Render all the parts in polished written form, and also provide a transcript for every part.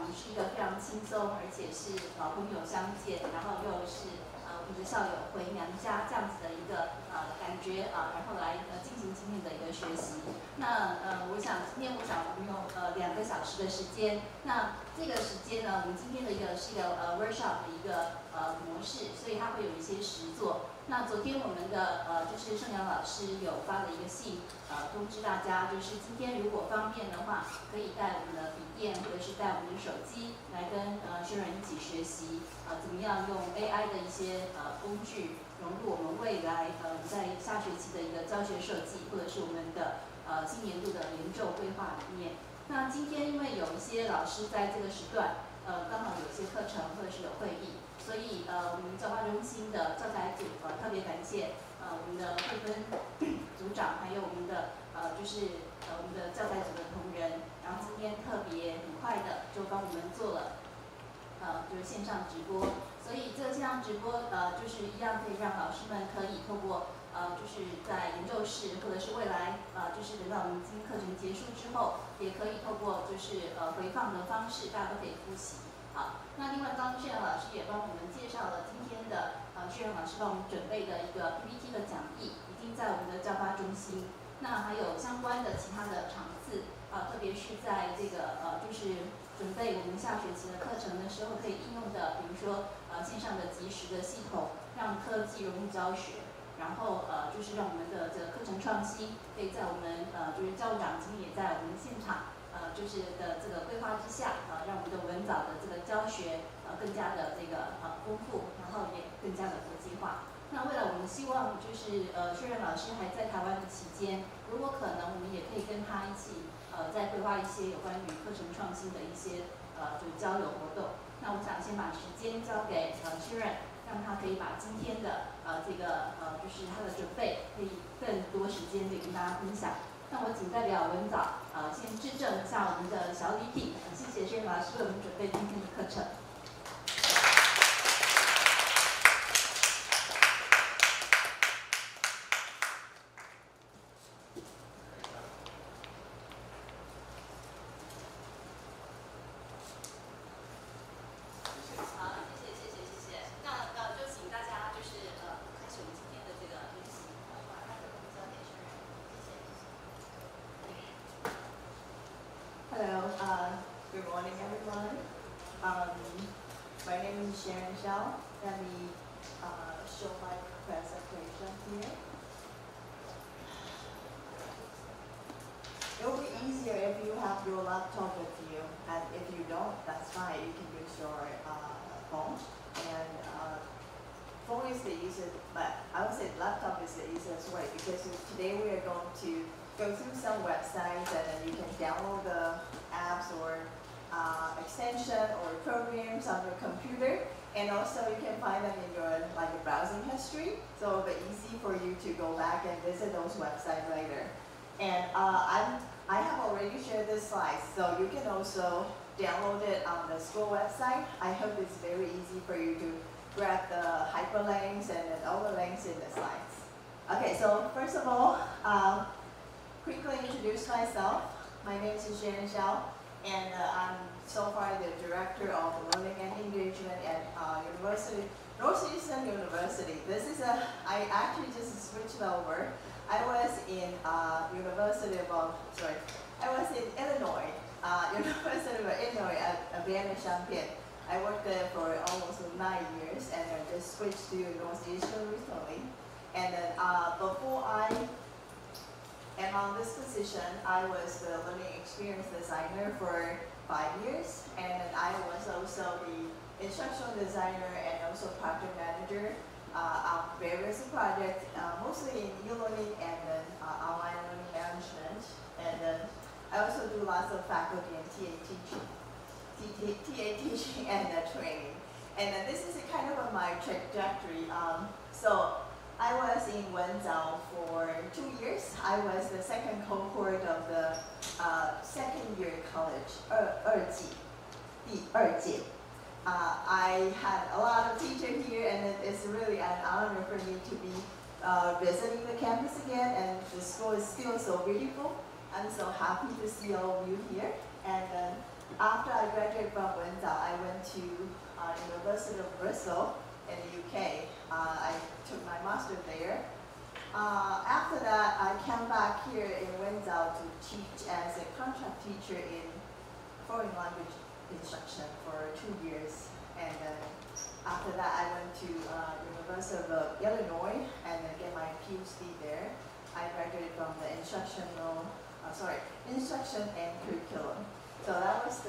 们是一个非常轻松，而且是老朋友相见，然后又是我们的校友回娘家这样子的一个感觉然后来进行今天的一个学习。那我想今天我们有2个小时的时间。那这个时间呢，我们今天的是一个workshop 的一个模式，所以它会有一些实作。那昨天我们的就是盛阳老师有发了一个信通知大家，就是今天如果方便的话，可以带我们的笔电或者是带我们的手机来跟Sharon一起学习怎么样用 AI 的一些工具融入我们未来在下学期的一个教学设计，或者是我们的今年度的研究规划里面。那今天因为有一些老师在这个时段刚好有一些课程或者是有会议，所以我们教化中心的教材组特别感谢我们的慧芬组长，还有我们的就是我们的教材组的同仁，然后今天特别很快的就帮我们做了就是线上直播，所以这个线上直播就是一样可以让老师们可以透过就是在研究室，或者是未来就是等到我们今天课程结束之后，也可以透过就是回放的方式，大家都可以复习。好，那另外刚刚Sharon老师也帮我们介绍了今天的Sharon老师帮我们准备的一个 PPT 的讲义，已经在我们的教发中心。那还有相关的其他的场次特别是在这个就是准备我们下学期的课程的时候可以应用的，比如说线上的即时的系统，让科技融入教学。然后就是让我们的这个课程创新可以在我们就是教务长今天也在我们现场就是的这个规划之下让我们的文藻的这个教学更加的这个丰富，然后也更加的国际化。那未来我们希望就是Sharon老师还在台湾的期间，如果可能，我们也可以跟他一起再规划一些有关于课程创新的一些就交流活动。那我想先把时间交给Sharon，让他可以把今天的这个就是他的准备可以更多时间的跟大家分享。那我仅代表文藻先致正一下我们的小礼品，谢谢Sharon老师为我们准备今天的课程。Hello, good morning everyone. My name is Hsiao. Let me show my presentation here. It will be easier if you have your laptop with you, and if you don't, that's fine. You can use your phone. And phone is the easiest, but I would say laptop is the easiest way because today we are going to go through some websites and then you can download the apps or extension or programs on your computer, and also you can find them in your browsing history, so it'll be easy for you to go back and visit those websites later. And I have already shared this slide, so you can also download it on the school website. I hope it's very easy for you to grab the hyperlinks and then all the links in the slides. Okay, so first of all, quickly introduce myself. My name is Hsiao, and I'm so far the Director of Learning and Engagement at Northeastern University. I actually just switched over. I was in Illinois, University of Illinois at Urbana-Champaign. I worked there for almost 9 years, and I just switched to Northeastern recently. And then before I am on this position, I was the learning experience designer for 5 years, and then I was also the instructional designer and also project manager on various projects, mostly in e-learning and then online learning management. And then I also do lots of faculty and TA teaching and training. And then this is kind of my trajectory. So I was in Wenzhou for 2 years. I was the second cohort of the second year college, 第二届. I had a lot of teachers here, and it's really an honor for me to be visiting the campus again, and the school is still so beautiful. I'm so happy to see all of you here. And after I graduated from Wenzhou, I went to University of Bristol in the UK. I took my master's there. After that, I came back here in Wenzhou to teach as a contract teacher in foreign language instruction for 2 years. And after that, I went to University of Illinois and get my PhD there. I graduated from the instruction and curriculum. So that was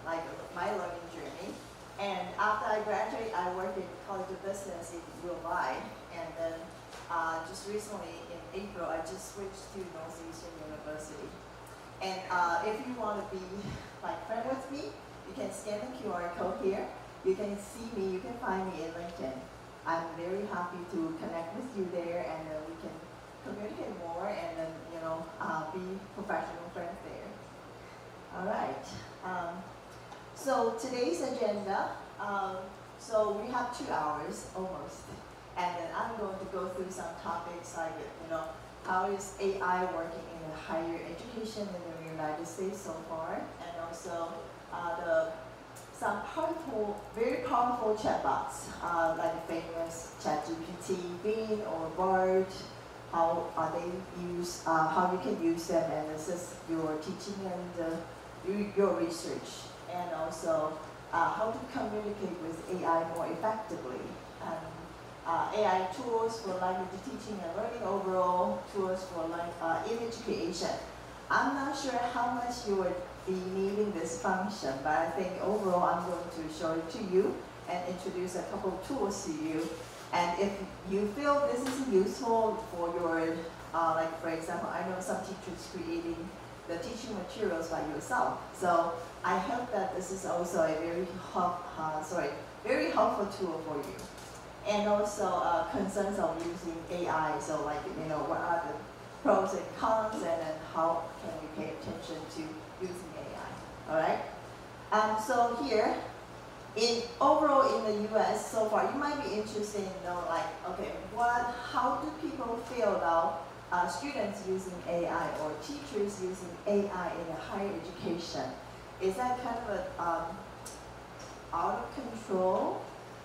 my learning journey. And after I graduated, I worked in College of Business in U.S.A. And then just recently in April, I just switched to Northeastern University. And if you want to be friend with me, you can scan the QR code here. You can see me, you can find me in LinkedIn. I'm very happy to connect with you there, and we can communicate more and then, be professional friends there. All right. So today's agenda, so we have 2 hours almost, and then I'm going to go through some topics like, how is AI working in the higher education in the United States so far, and also some very powerful chatbots, like the famous ChatGPT, Bing, or Bard. How are they used? How you can use them and assist your teaching and your research, and also how to communicate with AI more effectively. AI tools for language teaching and learning, overall tools for image creation. I'm not sure how much you would be needing this function, but I think overall I'm going to show it to you and introduce a couple of tools to you. And if you feel this is useful for your, for example, I know some teachers creating the teaching materials by yourself. So I hope that this is also a very helpful tool for you. And also concerns of using AI. So what are the pros and cons, and then how can we pay attention to using AI? All right. So here, overall in the U.S. so far, you might be interested in how do people feel about students using AI or teachers using AI in a higher education? Is that kind of out of control?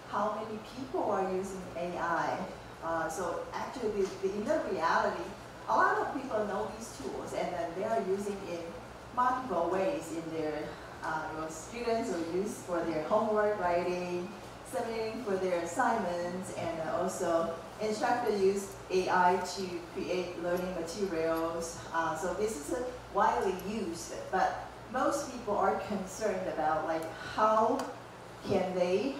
How many people are using AI? So actually, in the reality, a lot of people know these tools, and then they are using in multiple ways in their students will use for their homework writing, submitting for their assignments, and also instructors use AI to create learning materials. So this is widely used, but most people are concerned about how can they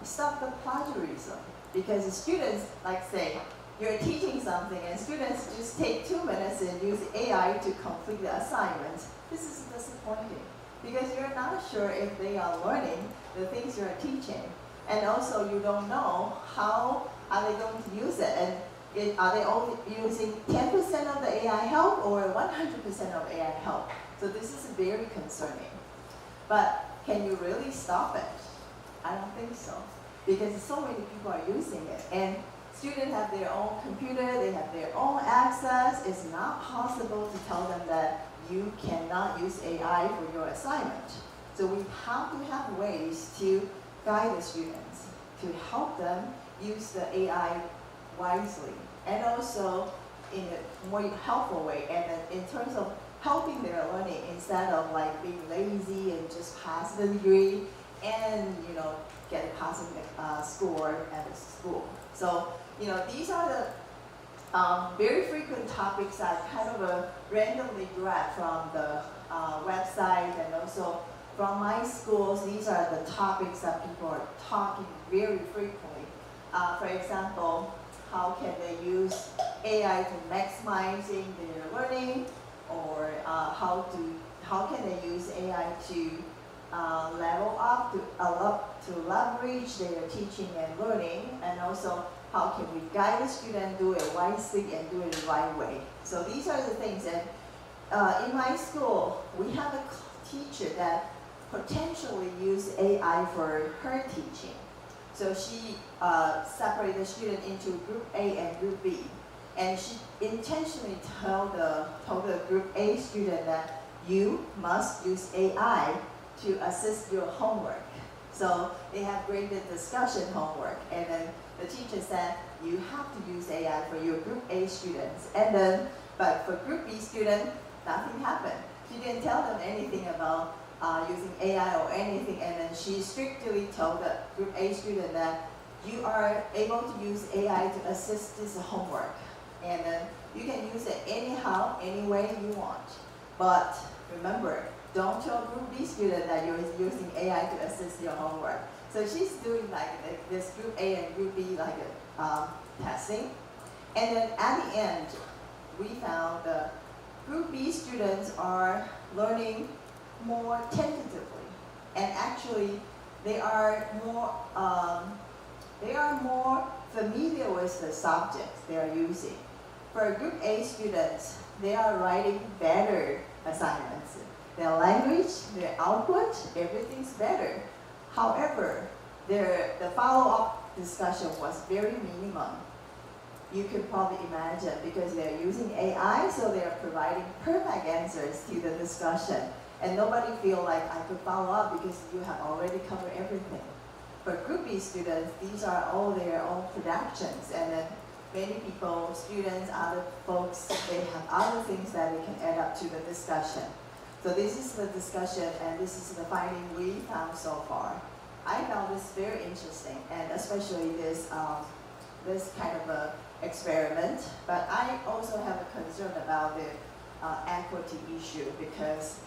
stop the plagiarism, because the students, say, you're teaching something and students just take 2 minutes and use AI to complete the assignment. This is disappointing because you're not sure if they are learning the things you're teaching, and also you don't know how are they going to use it, and are they only using 10% of the AI help or 100% of AI help? So this is very concerning. But can you really stop it? I don't think so, because so many people are using it, and students have their own computer, they have their own access. It's not possible to tell them that you cannot use AI for your assignment. So we have to have ways to guide the students, to help them use the AI wisely, and also in a more helpful way, and in terms of helping their learning instead of being lazy and just pass the degree and get a passing score at the school. So these are the very frequent topics I kind of randomly grabbed from the website and also from my schools. These are the topics that people are talking very frequently. For example, how can they use AI to maximizing their learning, or how can they use AI to level up, to leverage their teaching and learning, and also how can we guide the student, do it wisely and do it the right way. So these are the things. And in my school, we have a teacher that potentially used AI for her teaching. So she separated the student into group A and group B. And she intentionally told the group A student that you must use AI to assist your homework. So they have graded discussion homework, and then the teacher said you have to use AI for your group A students. And then, but for group B students, nothing happened. She didn't tell them anything about using AI or anything, and then she strictly told the group A student that you are able to use AI to assist this homework. And then you can use it anyhow, any way you want. But remember, don't tell group B student that you're using AI to assist your homework. So she's doing like this group A and group B like testing. And then at the end, we found the group B students are learning more tentatively. And actually, they are more familiar with the subjects they are using. For group A students, they are writing better assignments. Their language, their output, everything's better. However, the follow-up discussion was very minimum. You could probably imagine because they're using AI, so they're providing perfect answers to the discussion. And nobody feel like I could follow up because you have already covered everything. For group B students, these are all their own productions, and then many people, students, other folks, they have other things that they can add up to the discussion. So this is the discussion, and this is the finding we found so far. I found this very interesting, and especially this kind of a experiment. But I also have a concern about the equity issue because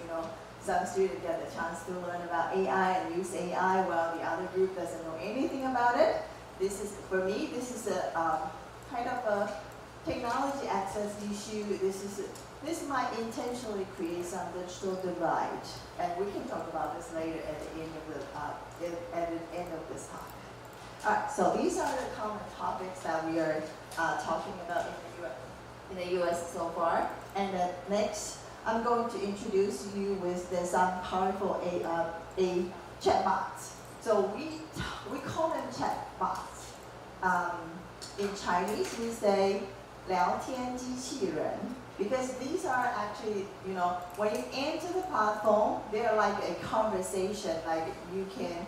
some students get the chance to learn about AI and use AI while the other group doesn't know anything about it. This is, for me, this is a kind of a technology access issue. This might intentionally create some digital divide, and we can talk about this later at the end of this talk. All right, so these are the common topics that we are talking about in the U.S. so far. And then next, I'm going to introduce you with some powerful AI chatbots. So we call them chatbots. In Chinese, we say 聊天机器人. Because these are actually, when you enter the platform, they're like a conversation. Like you can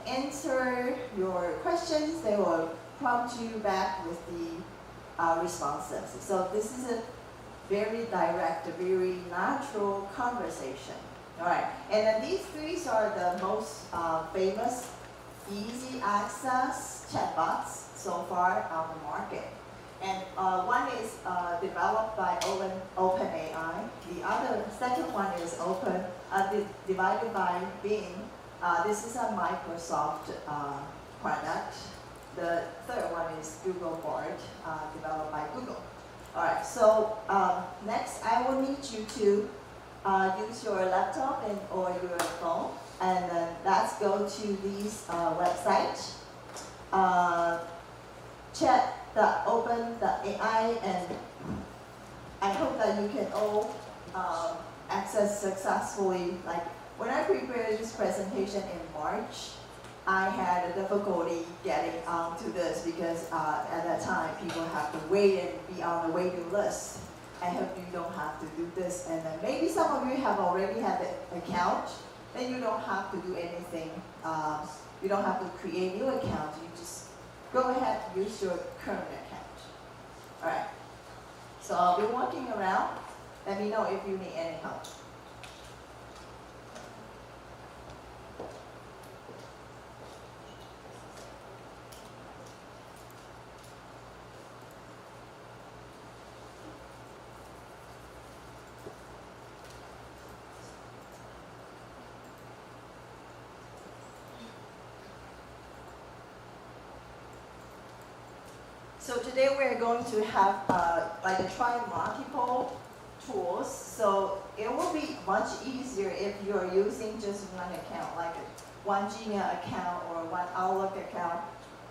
answer your questions. They will prompt you back with the responses. So this is a very direct, very natural conversation. All right, and then these three are the most famous, easy access chatbots so far on the market. And one is developed by OpenAI. The second one is divided by Bing. This is a Microsoft product. The third one is Google Bard, developed by Google. All right, so next I will need you to use your laptop or your phone, and then let's go to these websites. Chat.open.ai, and I hope that you can all access successfully. Like when I prepared this presentation in March, I had a difficulty getting onto this because at that time people have to wait and be on the waiting list. I hope you don't have to do this, and then maybe some of you have already had the account, then you don't have to do anything. You don't have to create a new account. You just go ahead and use your current account. All right. So I'll be walking around. Let me know if you need any help. So today we're going to have try multiple tools. So it will be much easier if you're using just one account, like one Gmail account or one Outlook account,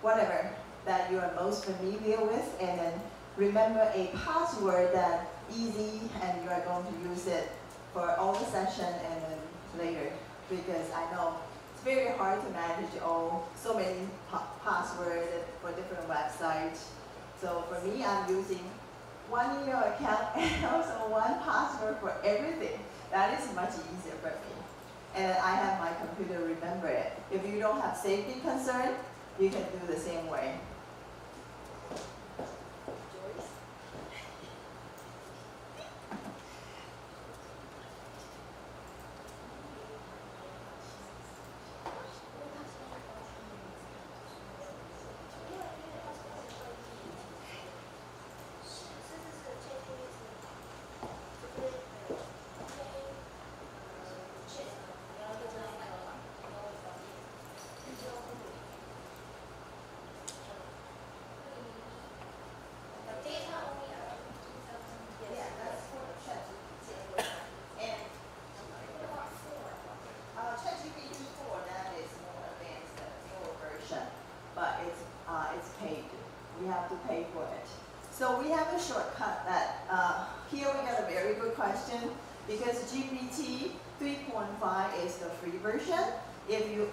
whatever that you are most familiar with, and then remember a password that's easy and you are going to use it for all the session and then later, because I know it's very hard to manage so many passwords for different websites. So for me, I'm using one email account and also one password for everything. That is much easier for me. And I have my computer remember it. If you don't have safety concern, you can do the same way. We have to pay for it. So we have a shortcut that, here we got a very good question, because GPT 3.5 is the free version. If you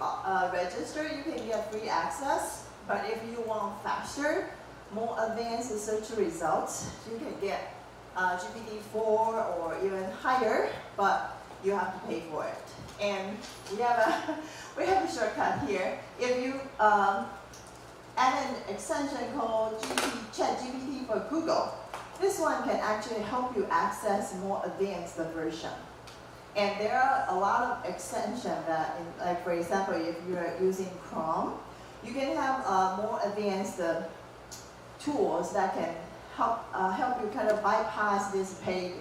register, you can get free access, but if you want faster, more advanced search results, you can get GPT 4 or even higher, but you have to pay for it. And we have a shortcut here. If you add an extension called ChatGPT for Google, this one can actually help you access more advanced version. And there are a lot of extensions that, like for example, if you are using Chrome, you can have more advanced tools that can help you kind of bypass this paid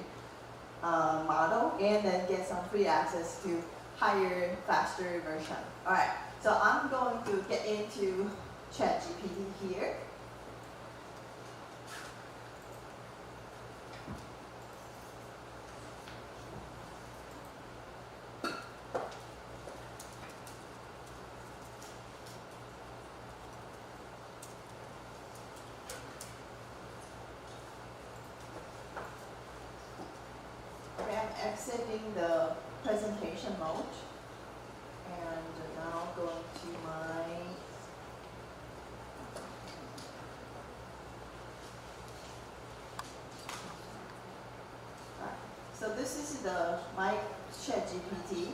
model and then get some free access to higher, faster version. All right, so I'm going to get into ChatGPT here. Okay, I'm exiting the presentation mode and now going to my So this is my ChatGPT.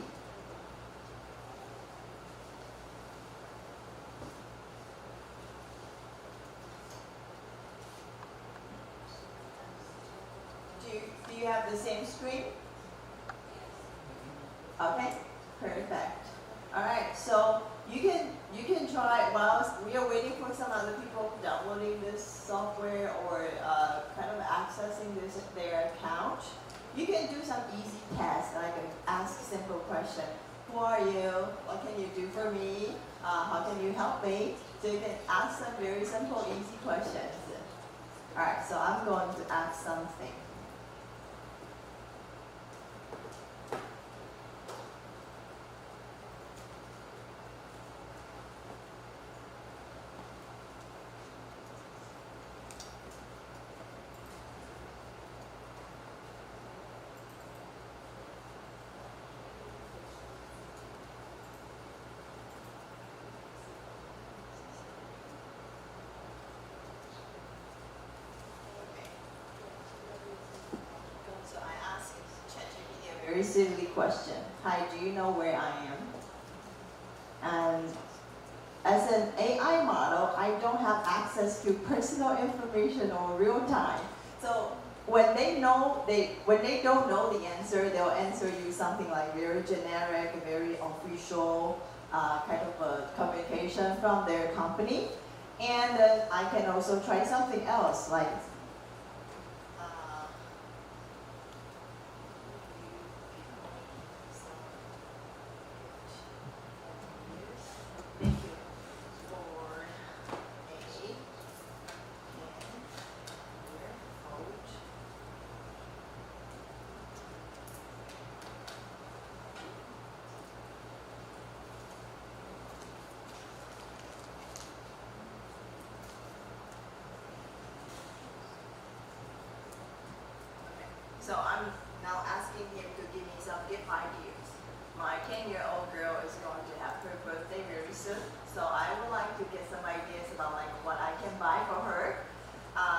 Do you have the same screen? Okay, perfect. All right, so you can try while we are waiting for some other people downloading this software or kind of accessing their account. You can do some easy tests, like ask simple questions. Who are you? What can you do for me? How can you help me? So you can ask some very simple, easy questions. All right, so I'm going to ask something. Very silly question. Hi, do you know where I am? And as an AI model, I don't have access to personal information or real time. So when they don't know the answer, they'll answer you something like very generic, very official kind of a communication from their company. And then I can also try something else, like so I'm now asking him to give me some gift ideas. My 10-year-old girl is going to have her birthday very soon, so I would like to get some ideas about like what I can buy for her.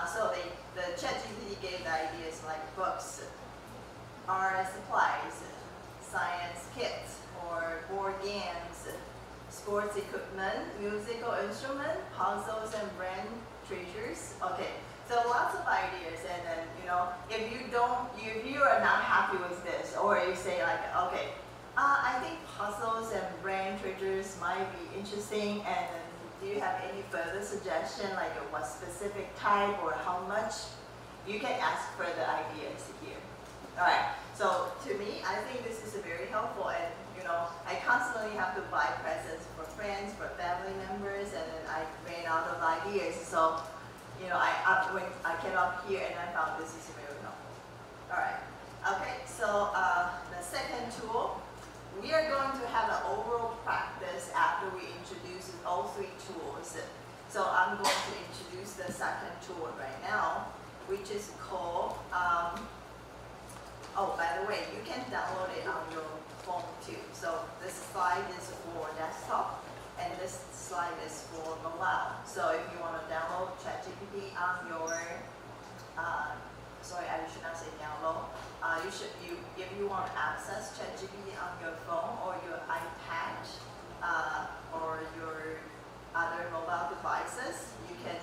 So the ChatGPT gave art supplies, science kits, or board games, sports equipment, musical instrument, puzzles, and brand treasures. Okay, so lots of ideas, and then if you are not happy with this, or you say like, okay, I think puzzles and brand treasures might be interesting, and do you have any further suggestion, like what specific type or how much? You can ask further ideas here. All right. So to me, I think this is very helpful, and I constantly have to buy presents for friends, for family members, and then I ran out of ideas. So when I came up here and I found this is very helpful. All right. Okay. So the second tool, we are going to have an overall practice after we introduce all three tools. So I'm going to introduce the second tool right now, which is called, oh, by the way, you can download it on your phone too. So this slide is for desktop, and this slide is for mobile. So if you want to download ChatGPT on your, sorry, I should not say download. If you want to access ChatGPT on your phone or your iPad or your other mobile devices, you can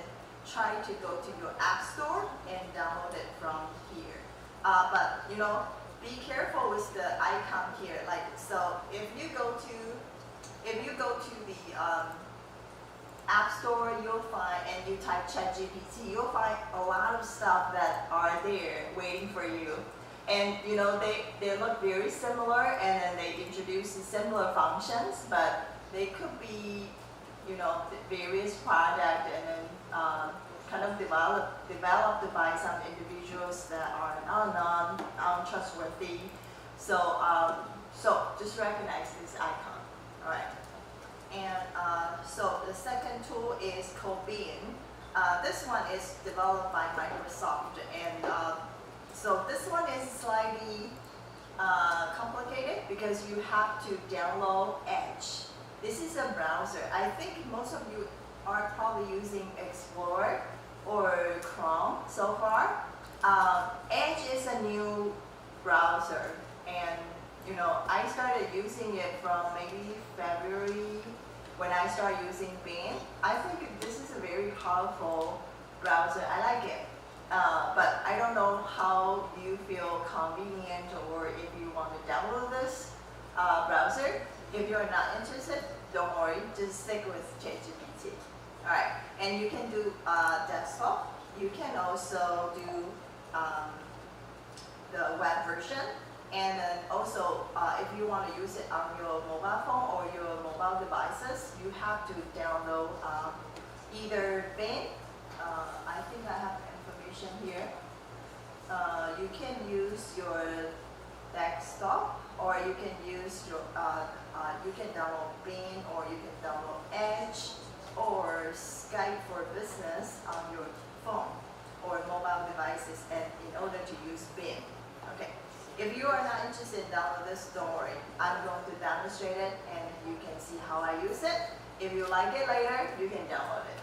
try to go to your app store and download it from here. But be careful with the icon here. Like, so if you go to the App Store, you'll find, and you type ChatGPT, you'll find a lot of stuff that are there waiting for you. And they look very similar, and then they introduce similar functions, but they could be various projects, and then kind of developed by some individuals that are untrustworthy. So just recognize this icon. All right. And so the second tool is called Beam. This one is developed by Microsoft, and so this one is slightly complicated because you have to download Edge. This is a browser. I think most of you are probably using Explorer or Chrome so far. Edge is a new browser, and I started using it from maybe February when I started using Bing. I think this is a very powerful browser. I like it. But I don't know how you feel convenient, or if you want to download this browser. If you're not interested, don't worry, just stick with ChatGPT. All right, and you can do desktop. You can also do the web version, and then also if you want to use it on your mobile phone or your mobile devices, you have to download either Bing. I think I have information here. You can use your desktop, or you can use your you can download Bing, or you can download Edge or Skype for Business on your phone or mobile devices, and in order to use Bing. Okay. If you are not interested in download this, don't worry. I'm going to demonstrate it, and you can see how I use it. If you like it later, you can download it.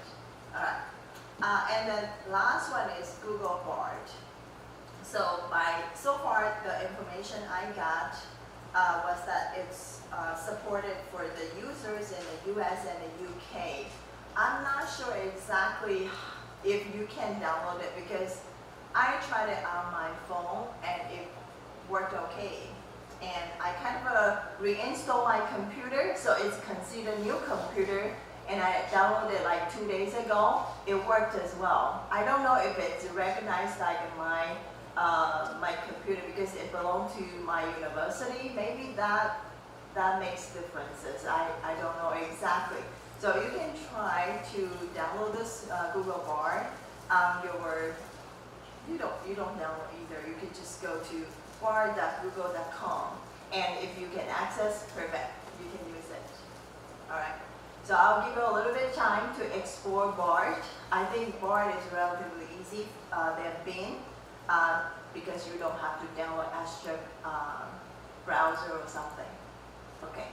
All right. And then last one is Google Bard. So far the information I got was that it's supported for the users in the U.S. and the U.K. I'm not sure exactly if you can download it, because I tried it on my phone and it worked okay. And I kind of reinstalled my computer, so it's considered a new computer, and I downloaded it like 2 days ago. It worked as well. I don't know if it's recognized like my computer because it belonged to my university. Maybe that makes differences. I don't know exactly. So you can try to download this Google Bard on your. You don't download either. You can just go to bard.google.com, and if you can access, perfect. You can use it. All right. So I'll give you a little bit of time to explore Bard. I think Bard is relatively easy than Bing because you don't have to download extra browser or something. Okay.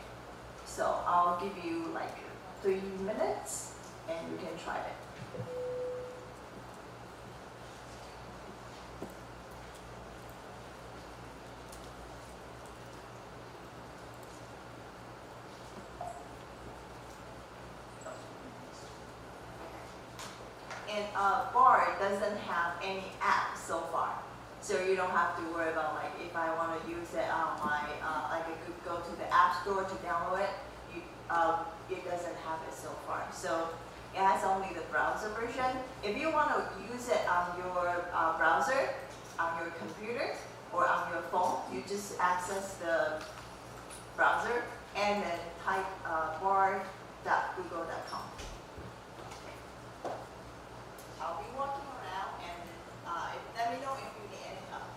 So I'll give you like 3 minutes, and you can try it. bar doesn't have any app so far. So you don't have to worry about like if I want to use it on my, like I could go to the app store to download it. It doesn't have it so far. So it has only the browser version. If you want to use it on your browser, on your computer, or on your phone, you just access the browser and then type bar.google.com. I'll be walking around and let me know if you need any help.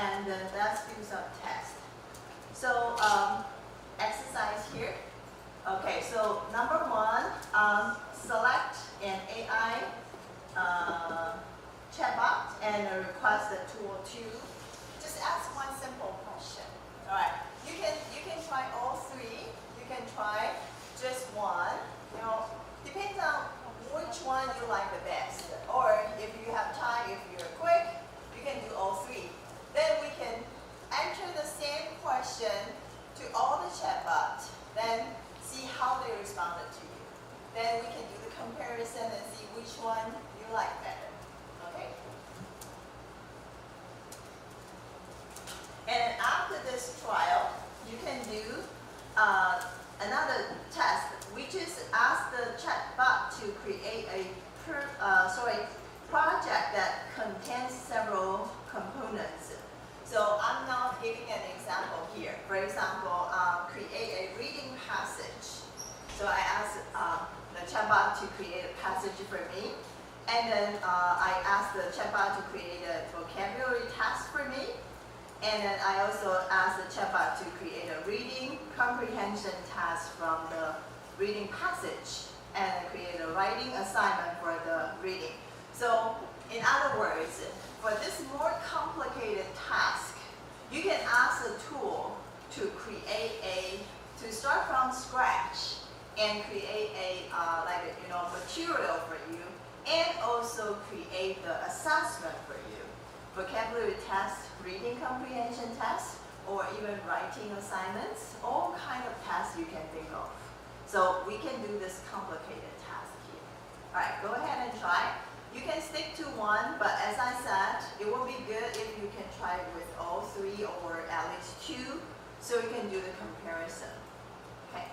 and let's do some tests. So exercise here. Okay, so number one, select an AI chatbot and request a tool to just ask one simple question. All right, you can try all three. You can try just one. You know, depends on which one you like the best. Or if you have time, if you're quick, you can do all three. Then we can enter the same question to all the chatbots. Then see how they responded to you. Then we can do the comparison and see which one you like better. Okay? And after this trial, you can do another test, which is ask the chatbot to create a project that contains several components. So I'm now giving an example here. For example, create a reading passage. So I asked the chatbot to create a passage for me. And then I asked the chatbot to create a vocabulary task for me. And then I also asked the chatbot to create a reading comprehension task from the reading passage and create a writing assignment for the reading. So in other words, for this more complicated task, you can ask the tool to to start from scratch and create a material for you, and also create the assessment for you. Vocabulary test, reading comprehension test, or even writing assignments, all kind of tests you can think of. So we can do this complicated task here. All right, go ahead and try. You can stick to one, but as I said, it will be good if you can try with all three or at least two, so you can do the comparison. Okay.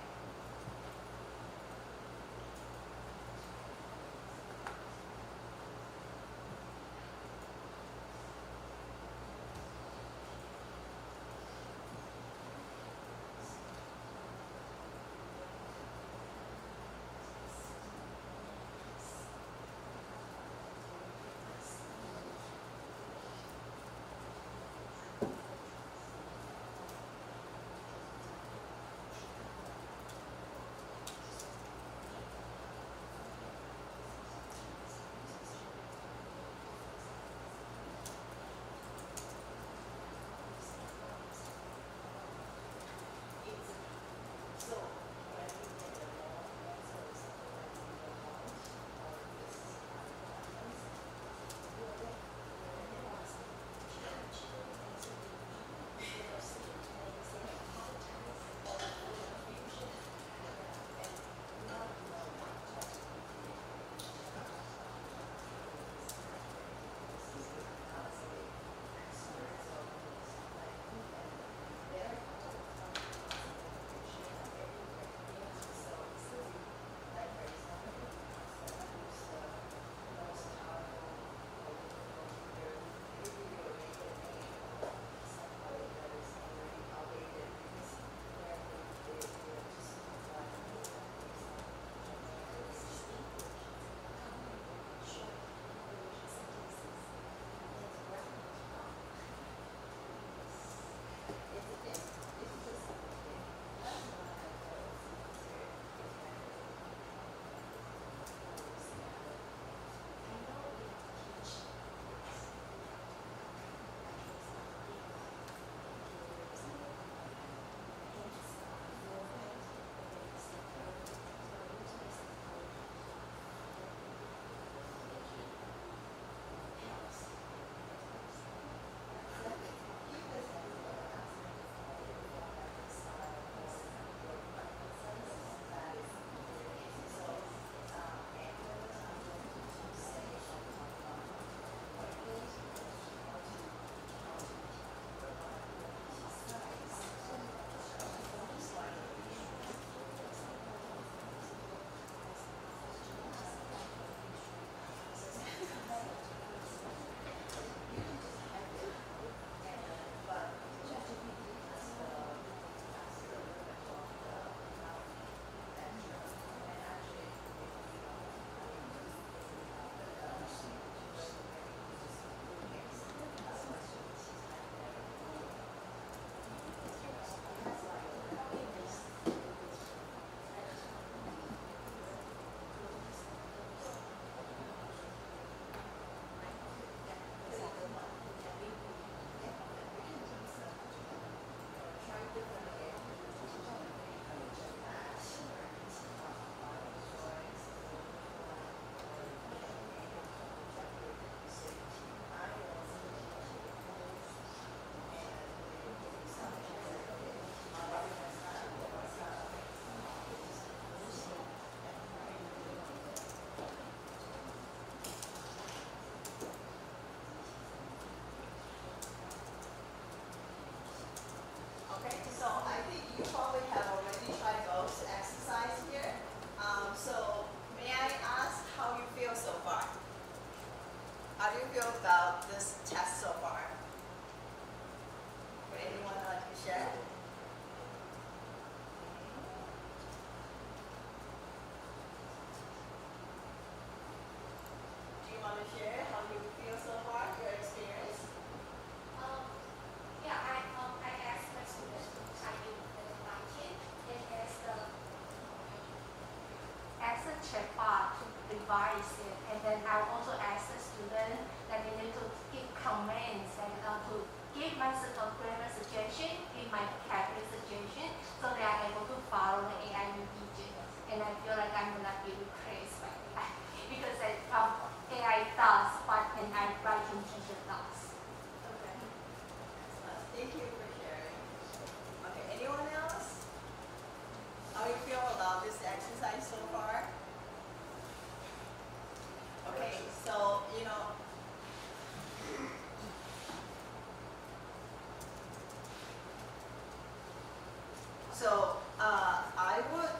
So I would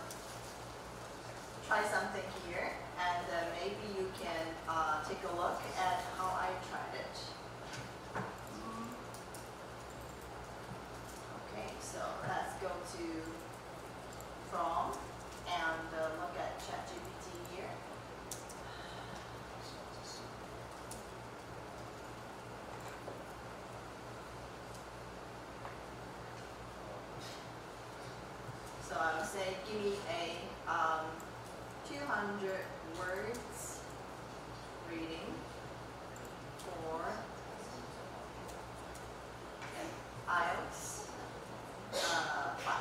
try something here, and maybe you can take a look at how I tried it. Okay, so let's go to Chrome and look at ChatGPT here. So I would say, give me a 200 words reading for an IELTS 5.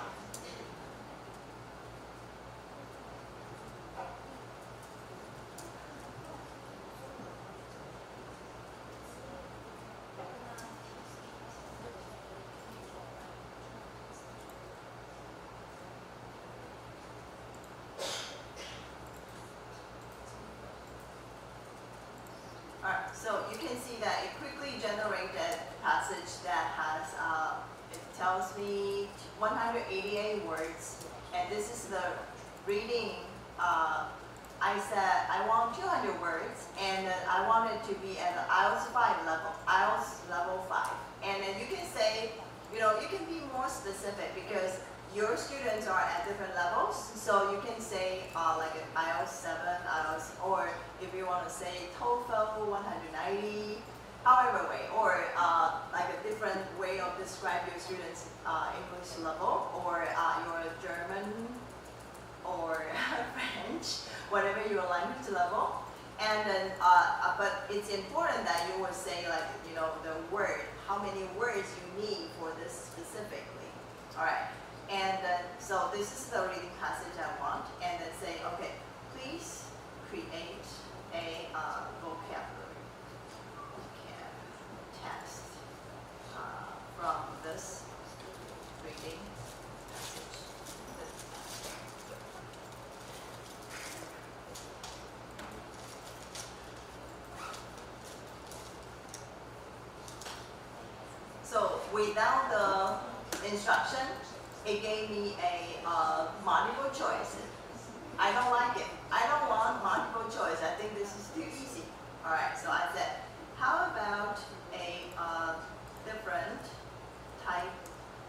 Alright, so you can see that it quickly generated passage that has, it tells me 188 words, and this is the reading. I said I want 200 words, and I want it to be at the IELTS 5 level, IELTS level 5. And then you can say, you can be more specific because your students are at different levels, so you can say like an IELTS 7, IELTS, or if you want to say TOEFL 190, however way, or like a different way of describe your students' English level, or your German or French, whatever your language level. And then, but it's important that you would say like, the word, how many words you need for this specifically. All right. And then, so this is the reading passage I want, and then say, okay, please create a vocabulary text from this reading passage. So without the instruction, it gave me a multiple choice. I don't like it. I don't want multiple choice. I think this is too easy. All right, so I said, how about a different type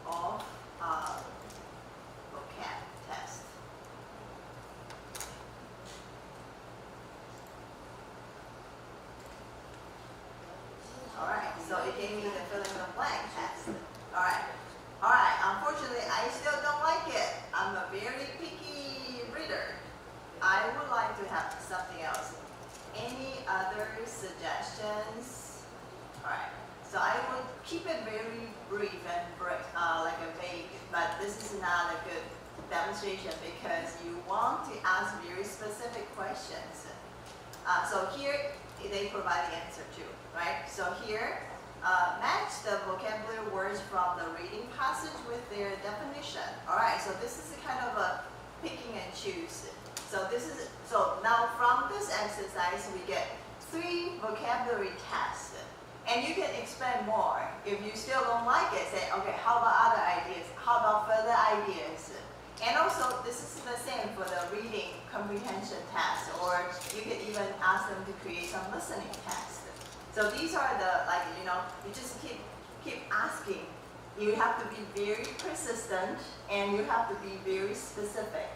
of vocab test? All right, so it gave me the fill in the blank test. All right. Alright, unfortunately, I still don't like it. I'm a very picky reader. I would like to have something else. Any other suggestions? Alright, so I would keep it very brief and like a vague, but this is not a good demonstration because you want to ask very specific questions. So here, they provide the answer too, right? So here, match the vocabulary words from the reading passage with their definition. All right, so this is a kind of a picking and choose. So now from this exercise, we get 3 vocabulary tests. And you can expand more. If you still don't like it, say, okay, how about other ideas? How about further ideas? And also, this is the same for the reading comprehension test, or you can even ask them to create some listening tests. So these are the, you just keep asking. You have to be very persistent, and you have to be very specific.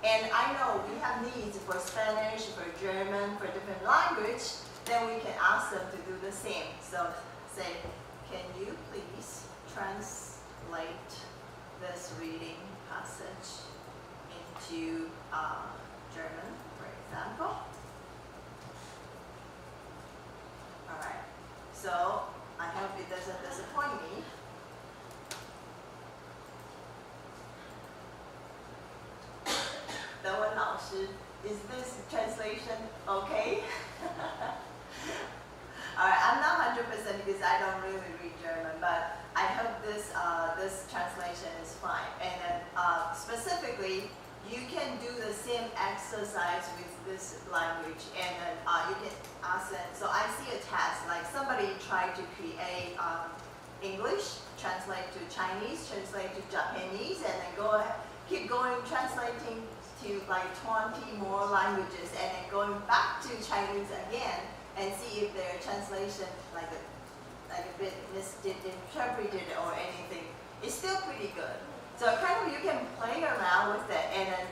And I know we have needs for Spanish, for German, for different language, then we can ask them to do the same. So say, can you please translate this reading passage into German, for example? All right, so I hope it doesn't disappoint me. Hsiao老师, is this translation okay? Alright, I'm not 100% because I don't really read German, but I hope this translation is fine. And then specifically, you can do the same exercise with this language, and then you can ask them. So I see a test, like somebody tried to create English, translate to Chinese, translate to Japanese, and then keep going, translating to like 20 more languages, and then going back to Chinese again and see if their translation like a bit misinterpreted or anything. It's still pretty good. So kind of you can play around with it, and then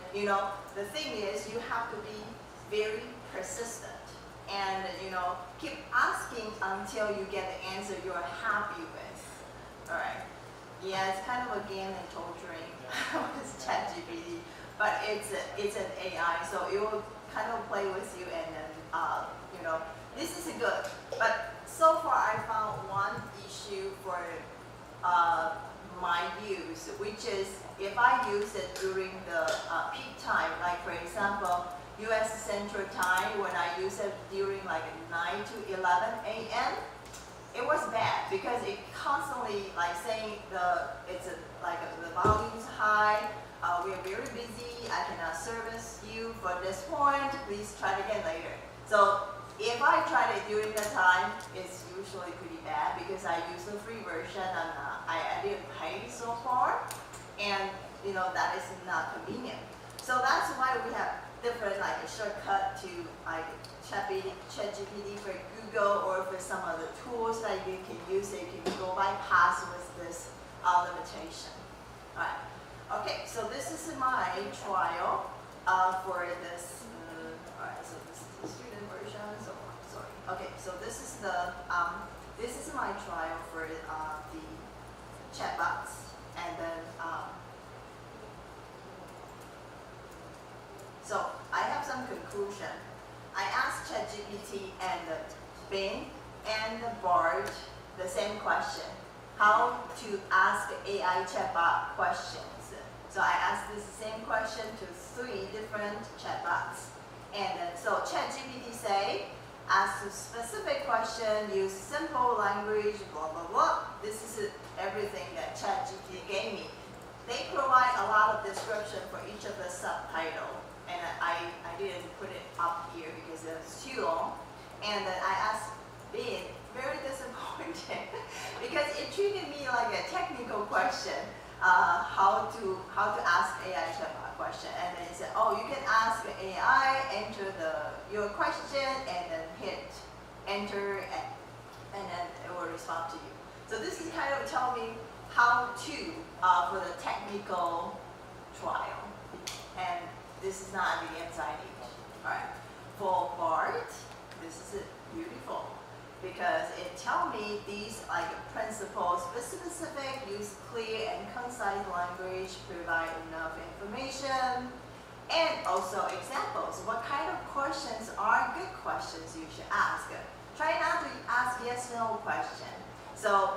the thing is you have to be very persistent, and keep asking until you get the answer you're happy with. All right. Yeah, it's kind of a game and torturing with ChatGPT, but it's an AI, so it will kind of play with you, and then this is good. But so far I found one issue for my use, which is if I use it during the peak time, like for example, U.S. Central Time, when I use it during like 9 to 11 a.m., it was bad because it constantly like saying the volume's high, we are very busy, I cannot service you for this point, please try it again later. So if I tried it during the time, it's usually pretty bad because I use the free version and I didn't pay so far, and that is not convenient. So that's why we have different like a shortcut to like ChatGPT for Google or for some other tools that you can use that you can go bypass with this limitation. Alright. Okay, so this is my trial for this. Alright, so this is the student version. So sorry. Okay, so this is my trial for the chatbots, and then so I have some conclusion. I asked ChatGPT and Bing and Bard the same question: how to ask AI chatbot questions. So I asked this same question to 3 different chatbots, and so ChatGPT say, ask a specific question, use simple language, blah blah blah. This is everything that ChatGPT gave me. They provide a lot of description for each of the subtitle, and I didn't put it up here because it was too long. And then I asked Bing, very disappointed because it treated me like a technical question, how to ask AI chatbot question, and then it said, oh, you can ask AI, enter your question, and then hit enter, and then it will respond to you. So this is kind of telling me how to for the technical trial, and this is not the anxiety. All right, for Bart, this is beautiful because it tells me these like principles, specific, use clear and concise language, provide enough information, and also examples. What kind of questions are good questions you should ask? Try not to ask yes/no question. So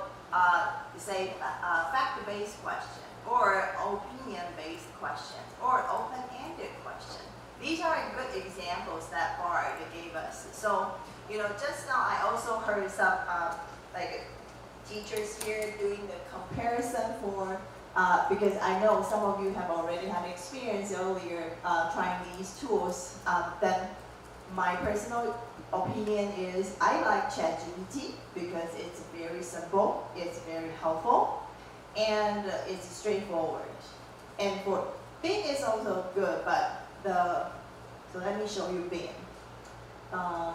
say fact-based question, or opinion-based question, or open-ended question. These are good examples that Bard gave us. So, just now I also heard some like teachers here doing the comparison for, because I know some of you have already had experience earlier trying these tools. Then my personal opinion is I like ChatGPT because it's very simple, it's very helpful, and it's straightforward. And for Bing is also good, but so let me show you Bing.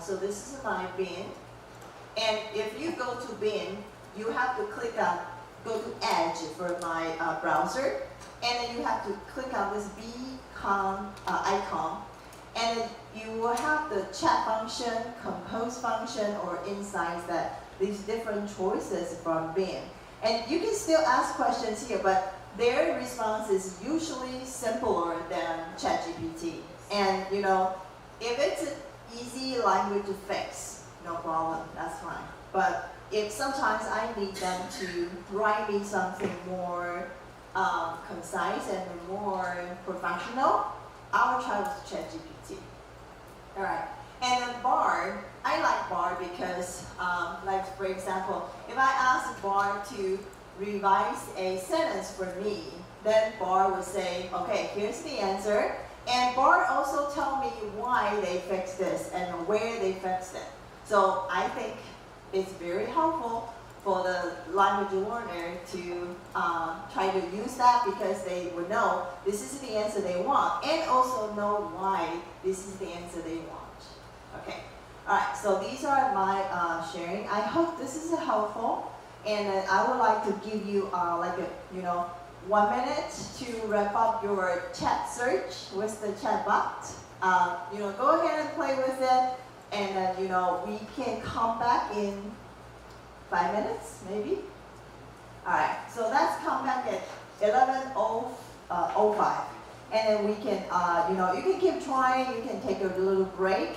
So this is my Bing, and if you go to Bing, you have to go to Edge for my browser, and then you have to click on this beacon icon, and then you will have the chat function, compose function, or insights, that these different choices from Bing. And you can still ask questions here, but their response is usually simpler than ChatGPT. And if it's an easy language to fix, no problem, that's fine. But if sometimes I need them to write me something more concise and more professional, I will try with ChatGPT. All right. And then Bard, I like Bard because, like for example, if I ask Bard to revise a sentence for me, then Bard would say, okay, here's the answer. And Bard also tell me why they fixed this and where they fixed it. So I think it's very helpful for the language learner to try to use that because they would know this is the answer they want and also know why this is the answer they want. Okay, all right, so these are my sharing. I hope this is helpful, and I would like to give you like a, 1 minute to wrap up your chat search with the chat bot. Go ahead and play with it, and then, we can come back in 5 minutes, maybe? Alright, so let's come back at 11:05. And then we can, you can keep trying, you can take a little break.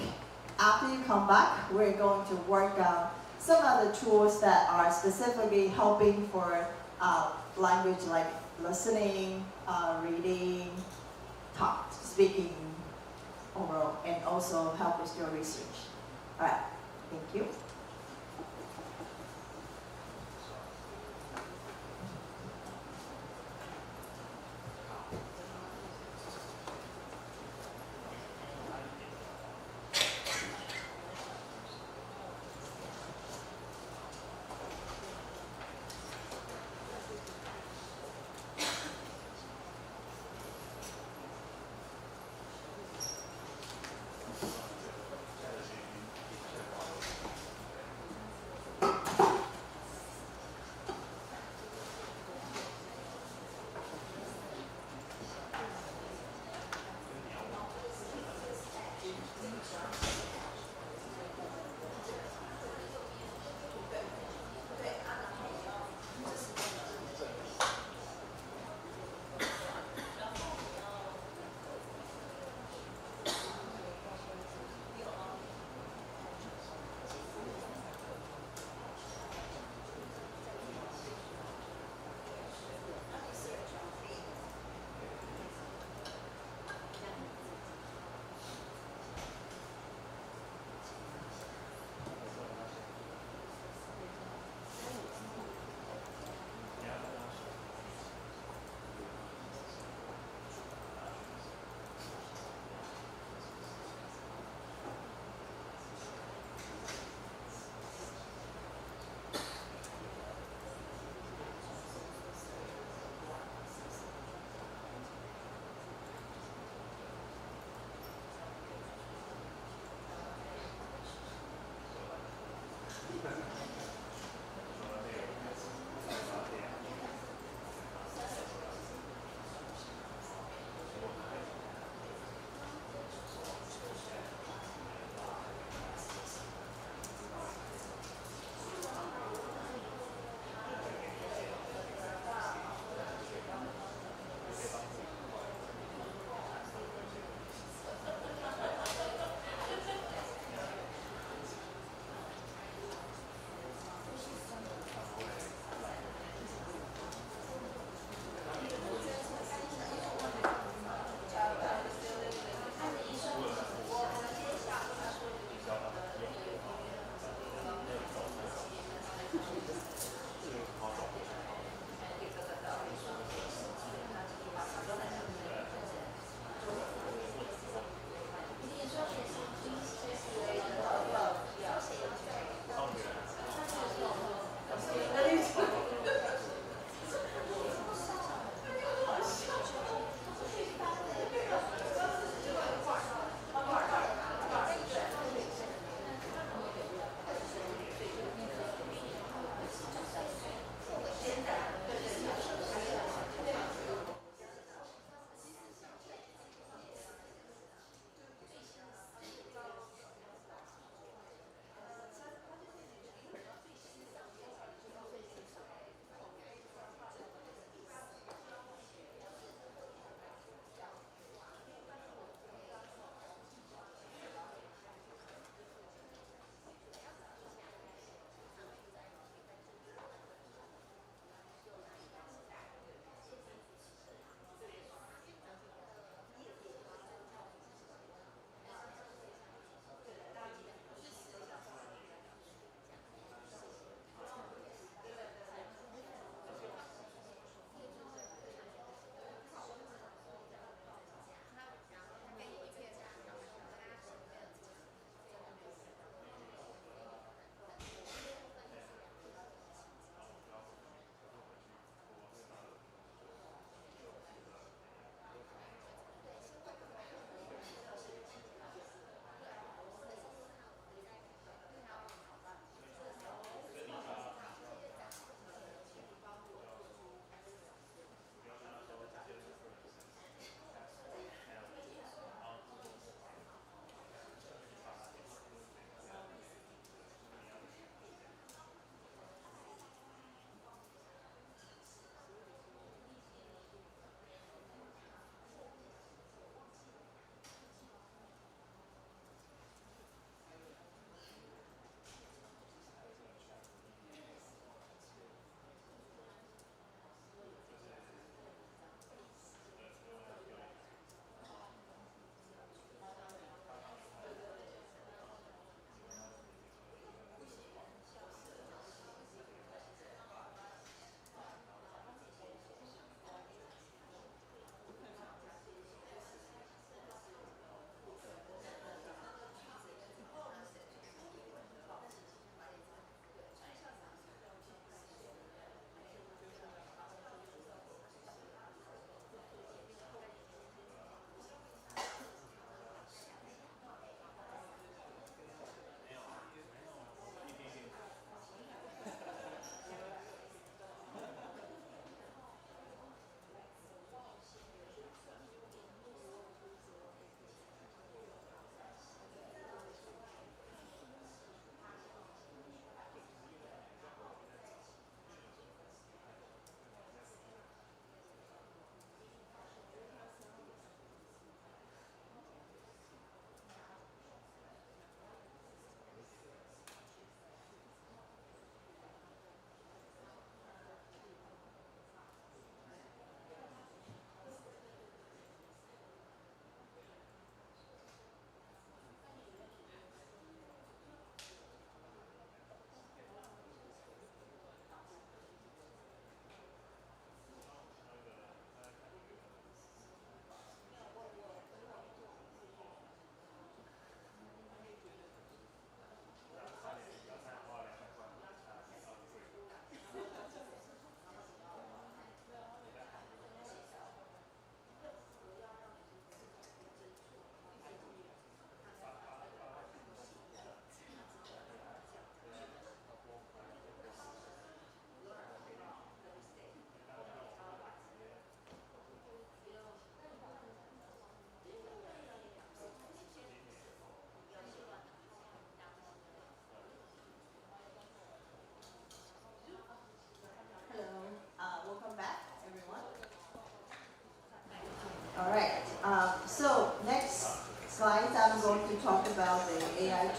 After you come back, we're going to work on some other tools that are specifically helping for language like listening, reading, speaking overall, and also help with your research. Alright, thank you.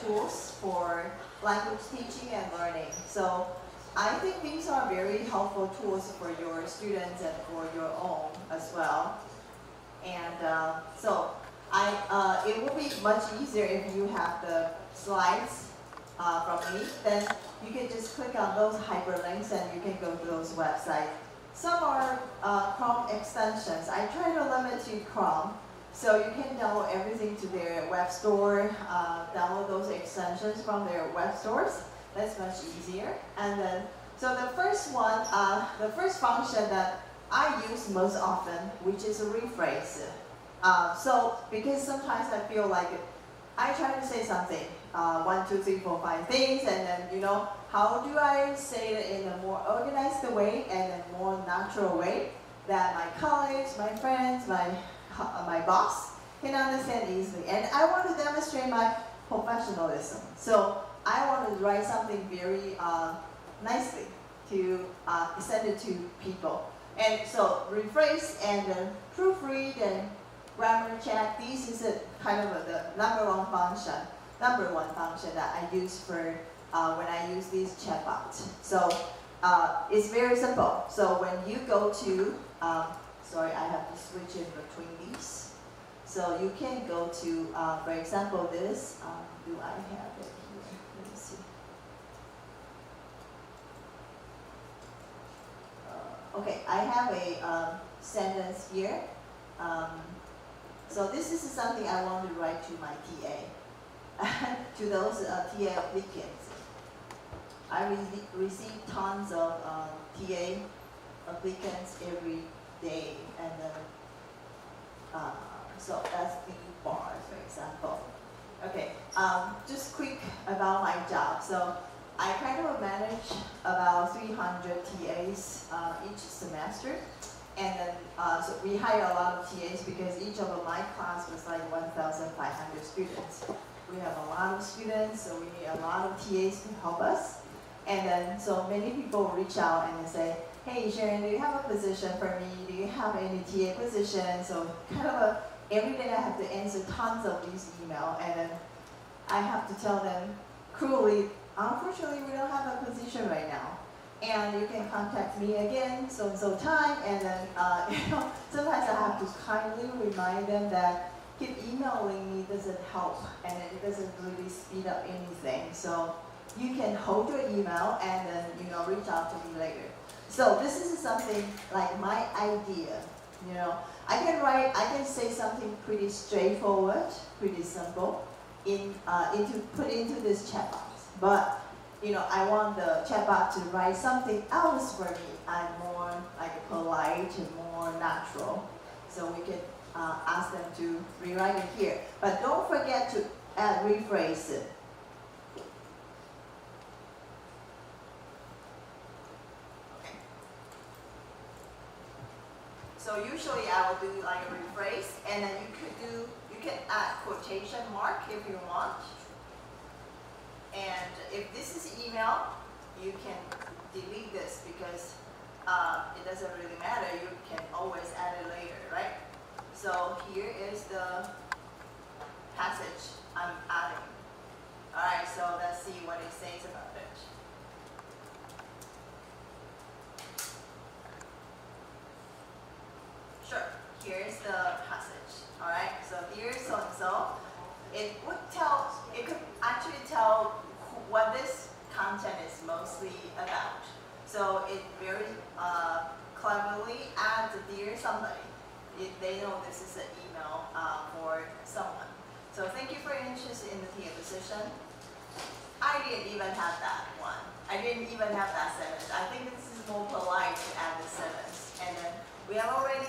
tools for language teaching and learning. So I think these are very helpful tools for your students and for your own as well. And it will be much easier if you have the slides from me. Then you can just click on those hyperlinks and you can go to those websites. Some are Chrome extensions. I try to limit to Chrome, so you can download everything to their web store, download those extensions from their web stores. That's much easier. And then, so the first one, the first function that I use most often, which is a rephrase. So because sometimes I feel like I try to say something, 1, 2, 3, 4, 5 things, and then how do I say it in a more organized way and a more natural way that my colleagues, my friends, my boss can understand easily. And I want to demonstrate my professionalism. So I want to write something very nicely to send it to people. And so rephrase and proofread and grammar check. This is kind of the number one function that I use for when I use these chatbots. So it's very simple. So when you go to, sorry, I have to switch in between these. So you can go to, for example, this. Do I have it here? Let me see. Okay, I have a sentence here. So this is something I want to write to my TA, to those TA applicants. I receive tons of TA applicants every day, and so that's the bar, for example. Okay, just quick about my job. So I kind of manage about 300 TAs each semester. And then, so we hire a lot of TAs because each of my class was like 1,500 students. We have a lot of students, so we need a lot of TAs to help us. And then, so many people reach out and they say, hey Sharon, do you have a position for me? Do you have any TA position? So kind of every day I have to answer tons of these emails, and then I have to tell them cruelly, unfortunately we don't have a position right now. And you can contact me again so time, and then sometimes I have to kindly remind them that keep emailing me doesn't help, and it doesn't really speed up anything. So you can hold your email and then reach out to me later. So this is something like my idea. I can say something pretty straightforward, pretty simple, put into this chat box, but I want the chatbot to write something else for me, and more like polite and more natural. So we can ask them to rewrite it here. But don't forget to add rephrase it. Okay. So usually I will do like a rephrase, and then you can add quotation mark if you want. And if this is email, you can delete this because it doesn't really matter. You can always add it later, right? So here is the passage I'm adding. All right, so let's see what it says about it. Sure, here's the passage. All right, so here's so-and-so. It could actually tell what this content is mostly about. So it very cleverly adds dear somebody. They know this is an email for someone. So thank you for your interest in the TA position. I didn't even have that one. I didn't even have that sentence. I think this is more polite to add the sentence. And then we have already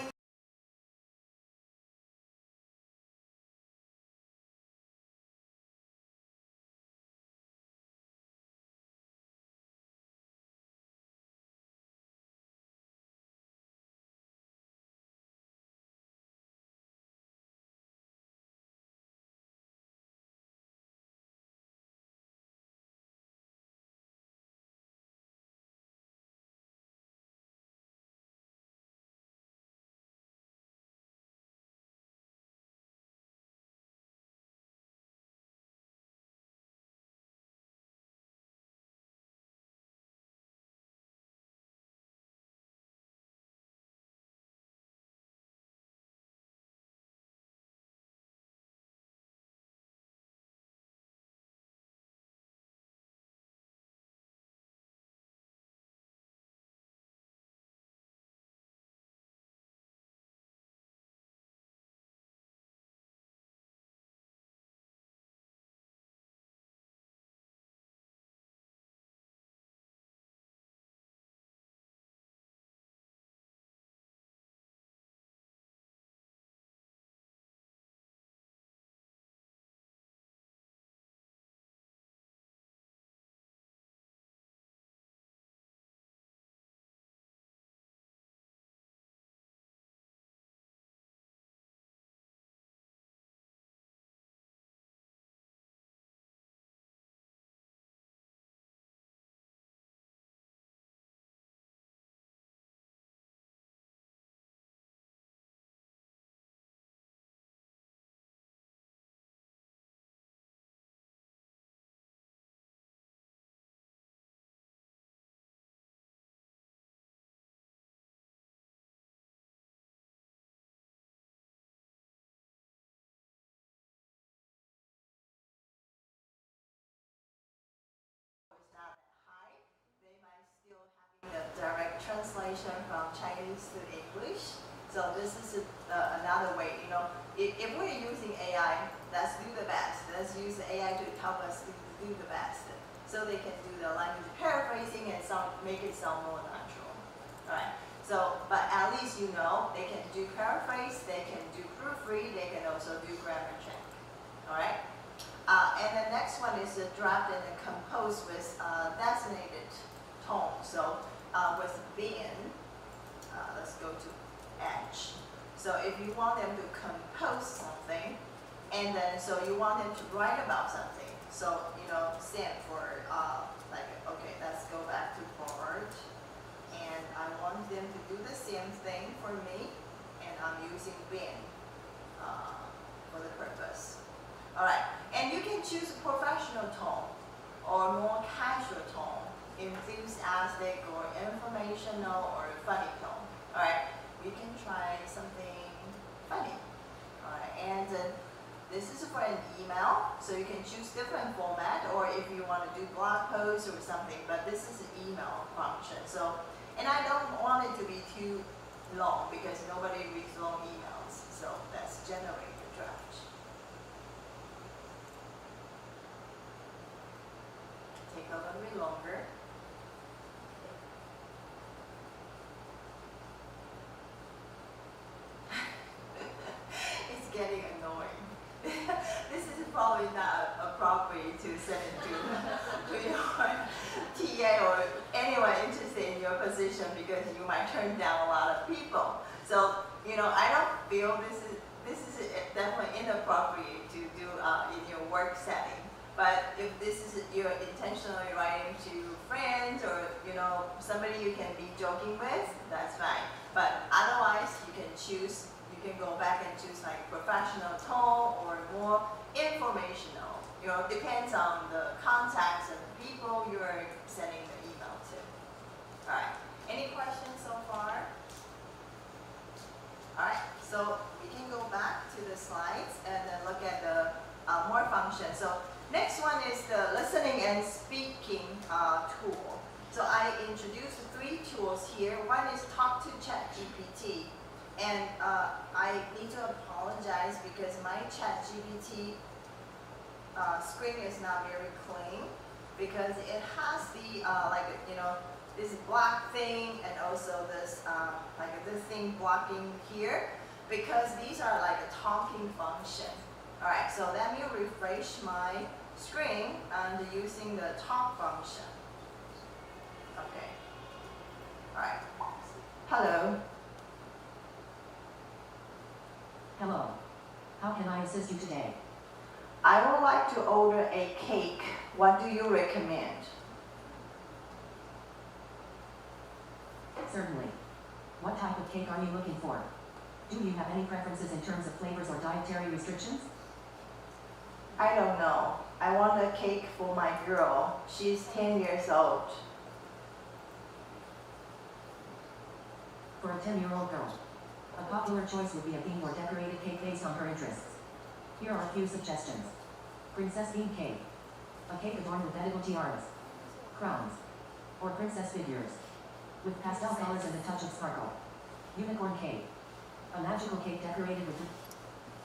translation from Chinese to English. So this is another way, you know, if we're using AI, let's do the best. Let's use the AI to help us to do the best. So they can do the language paraphrasing and make it sound more natural. All right. So, but at least you know they can do paraphrase, they can do proofread, they can also do grammar check. All right. And the next one is draft and compose with designated tone. So with been, let's go to edge. So if you want them to compose something, and then so you want them to write about something. So you know, stand for like okay, let's go back to forward, and I want them to do the same thing for me, and I'm using been for the purpose. All right, and you can choose professional tone or more casual tone, enthusiastic or informational or funny tone. All right, you can try something funny. All right, and this is for an email, so you can choose different format, or if you want to do blog posts or something. But this is an email function. So, and I don't want it to be too long because nobody reads long emails. So let's generate the draft. Take a little bit longer. It's getting annoying. This is probably not appropriate to send it to your TA or anyone interested in your position because you might turn down a lot of people. So, you know, I don't feel this is definitely inappropriate to do in your work setting. But if this is you're intentionally writing to friends or you know somebody you can be joking with, that's fine. But otherwise, you can choose. You can go back and choose like professional tone or more informational. You know, depends on the contacts and the people you're sending the email to. All right. Any questions so far? All right. So we can go back to the slides and then look at the more functions. So next one is the listening and speaking tool. So I introduced 3 tools here. One is Talk to ChatGPT. And I need to apologize because my ChatGPT screen is not very clean because it has the like you know this black thing and also this like this thing blocking here because these are like a talking function. All right, so let me refresh my screen and using the talk function. Okay. All right. Hello. Hello. How can I assist you today? I would like to order a cake. What do you recommend? Certainly. What type of cake are you looking for? Do you have any preferences in terms of flavors or dietary restrictions? I don't know. I want a cake for my girl. She's 10 years old. For a 10-year-old girl, a popular choice would be a themed or decorated cake based on her interests. Here are a few suggestions. Princess themed cake. A cake adorned with edible tiaras, crowns, or princess figures, with pastel colors and a touch of sparkle. Unicorn cake. A magical cake decorated with...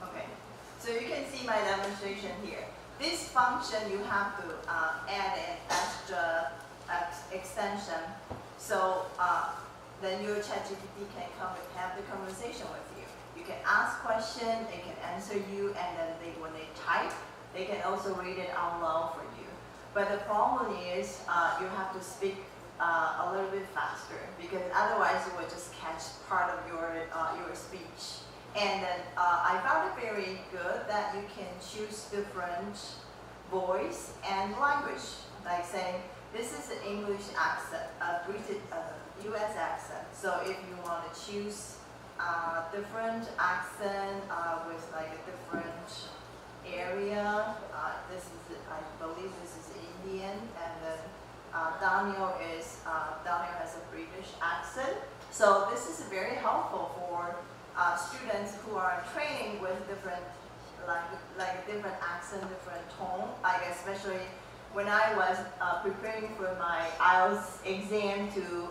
Okay, so you can see my demonstration here. This function you have to add an extra extension. So then your ChatGPT can come and have the conversation with you. You can ask questions, it can answer you, and then when they type, they can also read it out loud for you. But the problem is you have to speak a little bit faster because otherwise you will just catch part of your speech. And then I found it very good that you can choose different voice and language, like saying this is an English accent, British, U.S. accent. So if you want to choose different accent with like a different area, this is I believe this is Indian, and then Daniel has a British accent. So this is very helpful for students who are training with different like different accent, different tone. Like especially when I was preparing for my IELTS exam to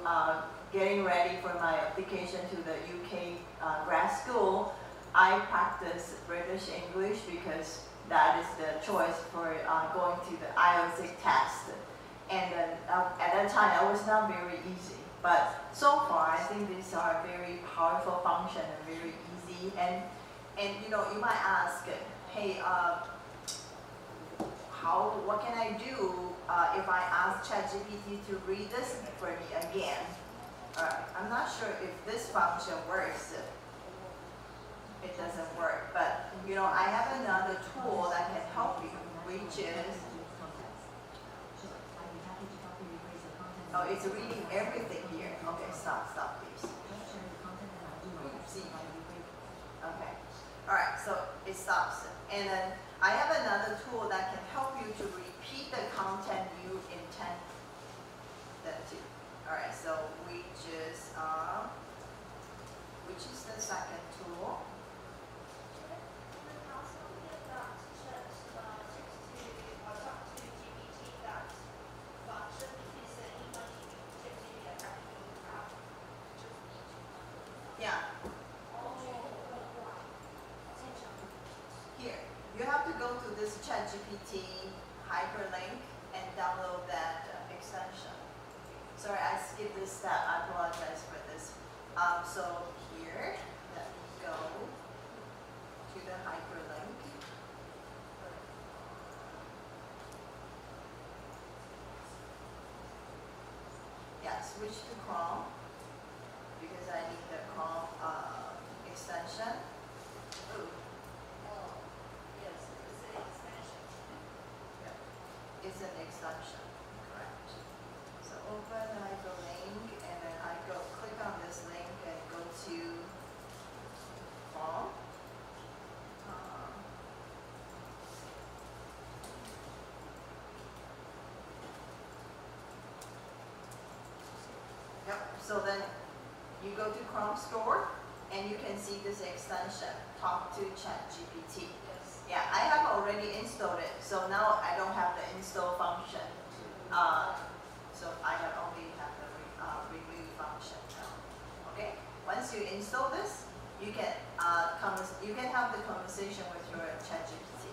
getting ready for my application to the UK grad school, I practice British English because that is the choice for going to the IELTS test. And then at that time, it was not very easy. But so far, I think these are very powerful function and very easy. And you know, you might ask, hey, what can I do if I ask ChatGPT to read this for me again? I'm not sure if this function works. It doesn't work, but you know, I have another tool that can help you, which is, oh, it's reading everything here. Okay, stop please. Okay, all right, so it stops. And then I have another tool that can help you to repeat the content you intend them to. All right, so which is the second tool? Yeah. Here, you have to go to this ChatGPT hyperlink and download that extension. Sorry, I skipped this step. I apologize for this. So here, let me go to the hyperlink. Yeah, switch to Chrome because I need the Chrome extension. Ooh. Yes, it's an extension. Yeah. It's an extension, correct. So open the hyperlink and then I click on this link and go to Chrome. Yep, so then you go to Chrome Store and you can see this extension, Talk to ChatGPT. Yes. Yeah, I have already installed it, so now I don't have the install function. So I only have the remove function now. Okay, once you install this, you can have the conversation with your ChatGPT.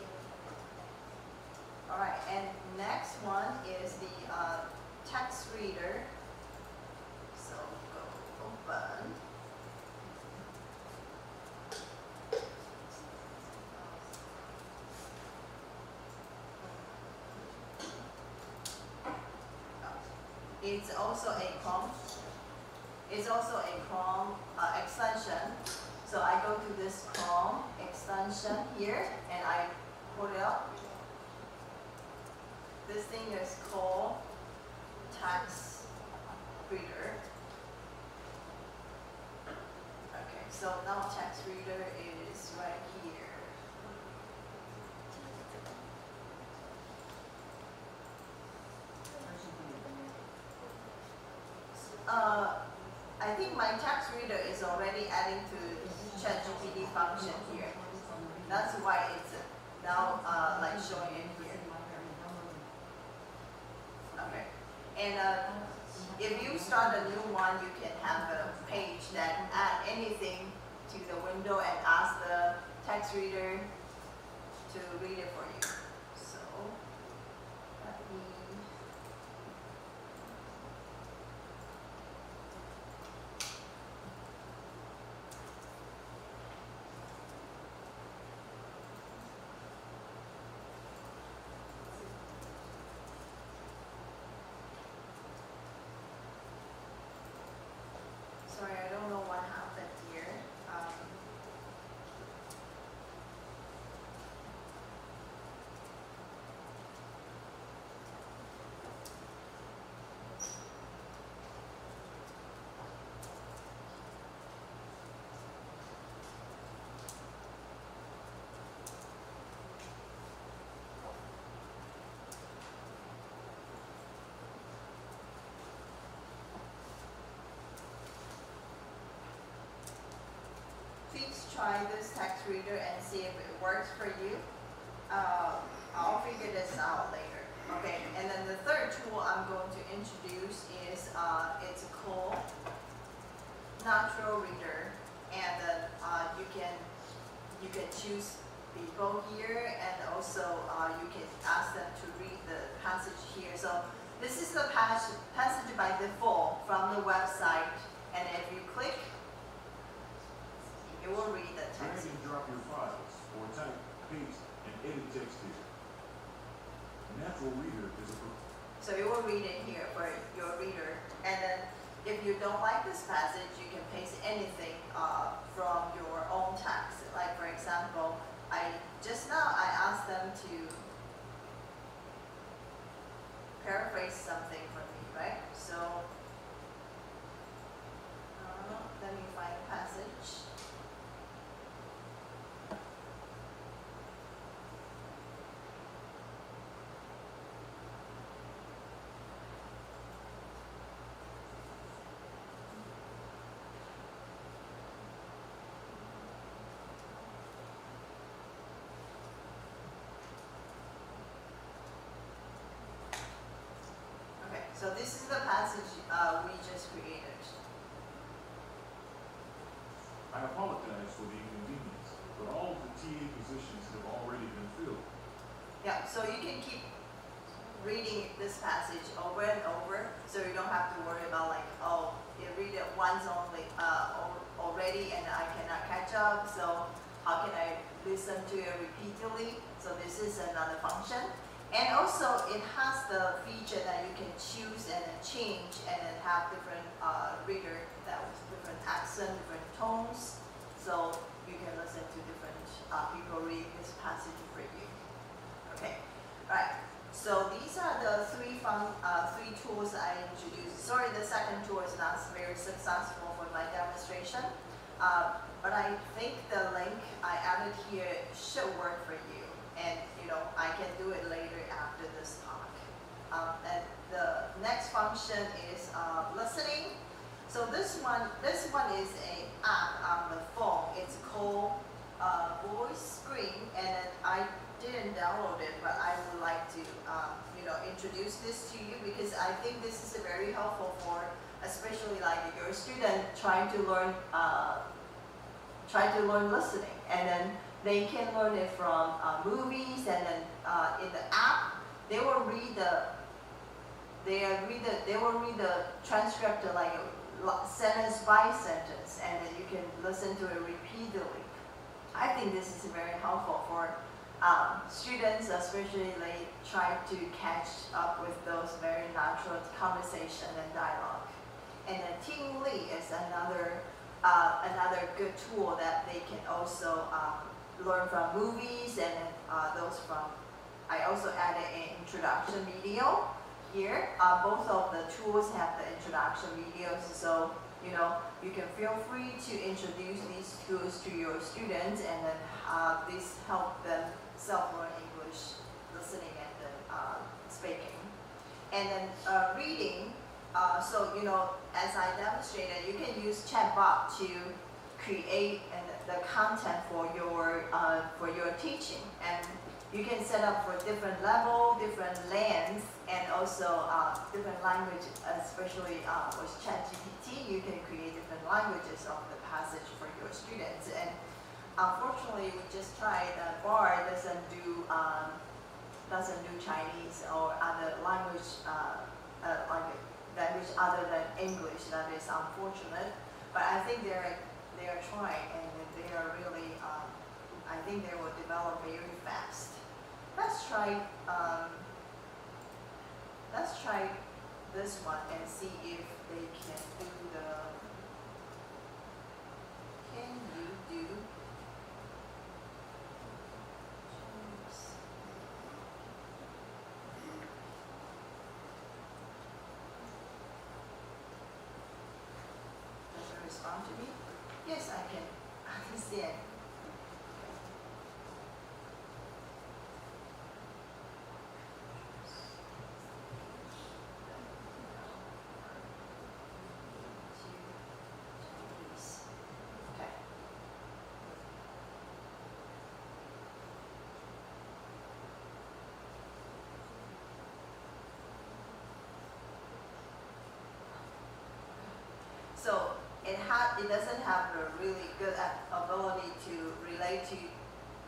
All right, and next one is the text reader. So go open. It's also a Chrome. It's also a Chrome extension. So I go to this Chrome extension here and I pull it up. This thing is called Text Reader. Okay, so now Text Reader is right here. I think my text reader is already adding to ChatGPT function here. That's why it's now like showing it here. Okay, and if you start a new one, you can have a page that add anything to the window and ask the text reader to read it for you. So let me. Sorry, I don't know what happened here. Please try this text reader and see if it works for you. I'll figure this out later. Okay, and then the third tool I'm going to introduce is it's called natural reader, and you can choose people here, and also you can ask them to read the passage here. So this is the passage by default from the website, and if you click, it will read the Drag text. and drop your files, or type, paste, and edit text here. Natural reader is a So it will read it here for your reader, and then if you don't like this passage, you can paste anything from your own text. Like for example, just now I asked them to paraphrase something for me, right? So let me find the passage. Okay, so this is the passage we just created. I apologize for the inconvenience, but all of the TA positions have already been filled. Yeah, so you can keep reading this passage over and over, so you don't have to worry about like, oh, you read it once only already and I cannot catch up, so how can I listen to it repeatedly? So this is another function. And also it has the feature that you can choose and then change and then have different reader that with different accent, different tones. So you can listen to different people read this passage for you. Okay, all right. So these are the three tools I introduced. Sorry, the second tool is not very successful for my demonstration, but I think the link I added here should work for you. And I can do it later after this talk. And the next function is listening. So this one is an app on the phone. It's called Voice Screen, and I didn't download it, but I would like to introduce this to you because I think this is very helpful for especially like your student trying to learn listening, and then they can learn it from movies, and then in the app they will read the transcript like sentence by sentence, and then you can listen to it repeatedly. I think this is very helpful for students, especially they try to catch up with those very natural conversation and dialogue. And then Team Lee is another good tool that they can also learn from movies, and those from. I also added an introduction video here. Both of the tools have the introduction videos, so you can feel free to introduce these tools to your students, and then this help them self-learn English, listening and then speaking. And then reading. So as I demonstrated, you can use chatbot to create the content for your teaching, and you can set up for different level, different length, and also different language. Especially with ChatGPT, you can create different languages of the passage for your students. And unfortunately, we just tried. Bar doesn't do Chinese or other language language other than English. That is unfortunate, but I think they are trying, and they are really. I think they will develop very fast. Let's try this one and see if they can do the. Can you do? Does it respond to me? Yes, I can understand. Okay. So it doesn't have a really good ability to relate to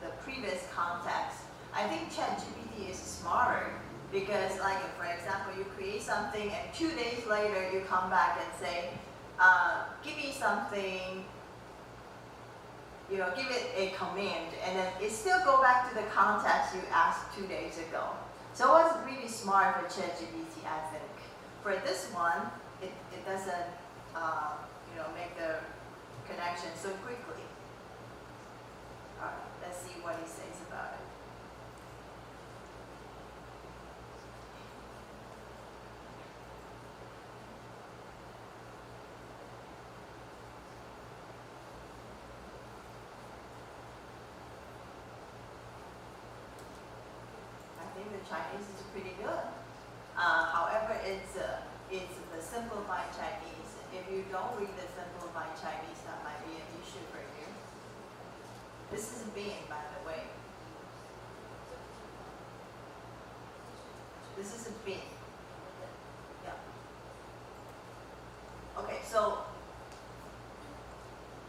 the previous context. I think ChatGPT is smarter because, like, for example, you create something and 2 days later you come back and say, give me something, you know, give it a command, and then it still go back to the context you asked 2 days ago. So it was really smart for ChatGPT, I think. For this one, it doesn't, you know, make the connection so quickly. All right, let's see what he says about it. I think the Chinese is pretty good. However, it's the simplified Chinese. If you don't read the simplified Chinese, that might be an issue for you. This is Bing, by the way. This is a Bing. Yeah. Okay, so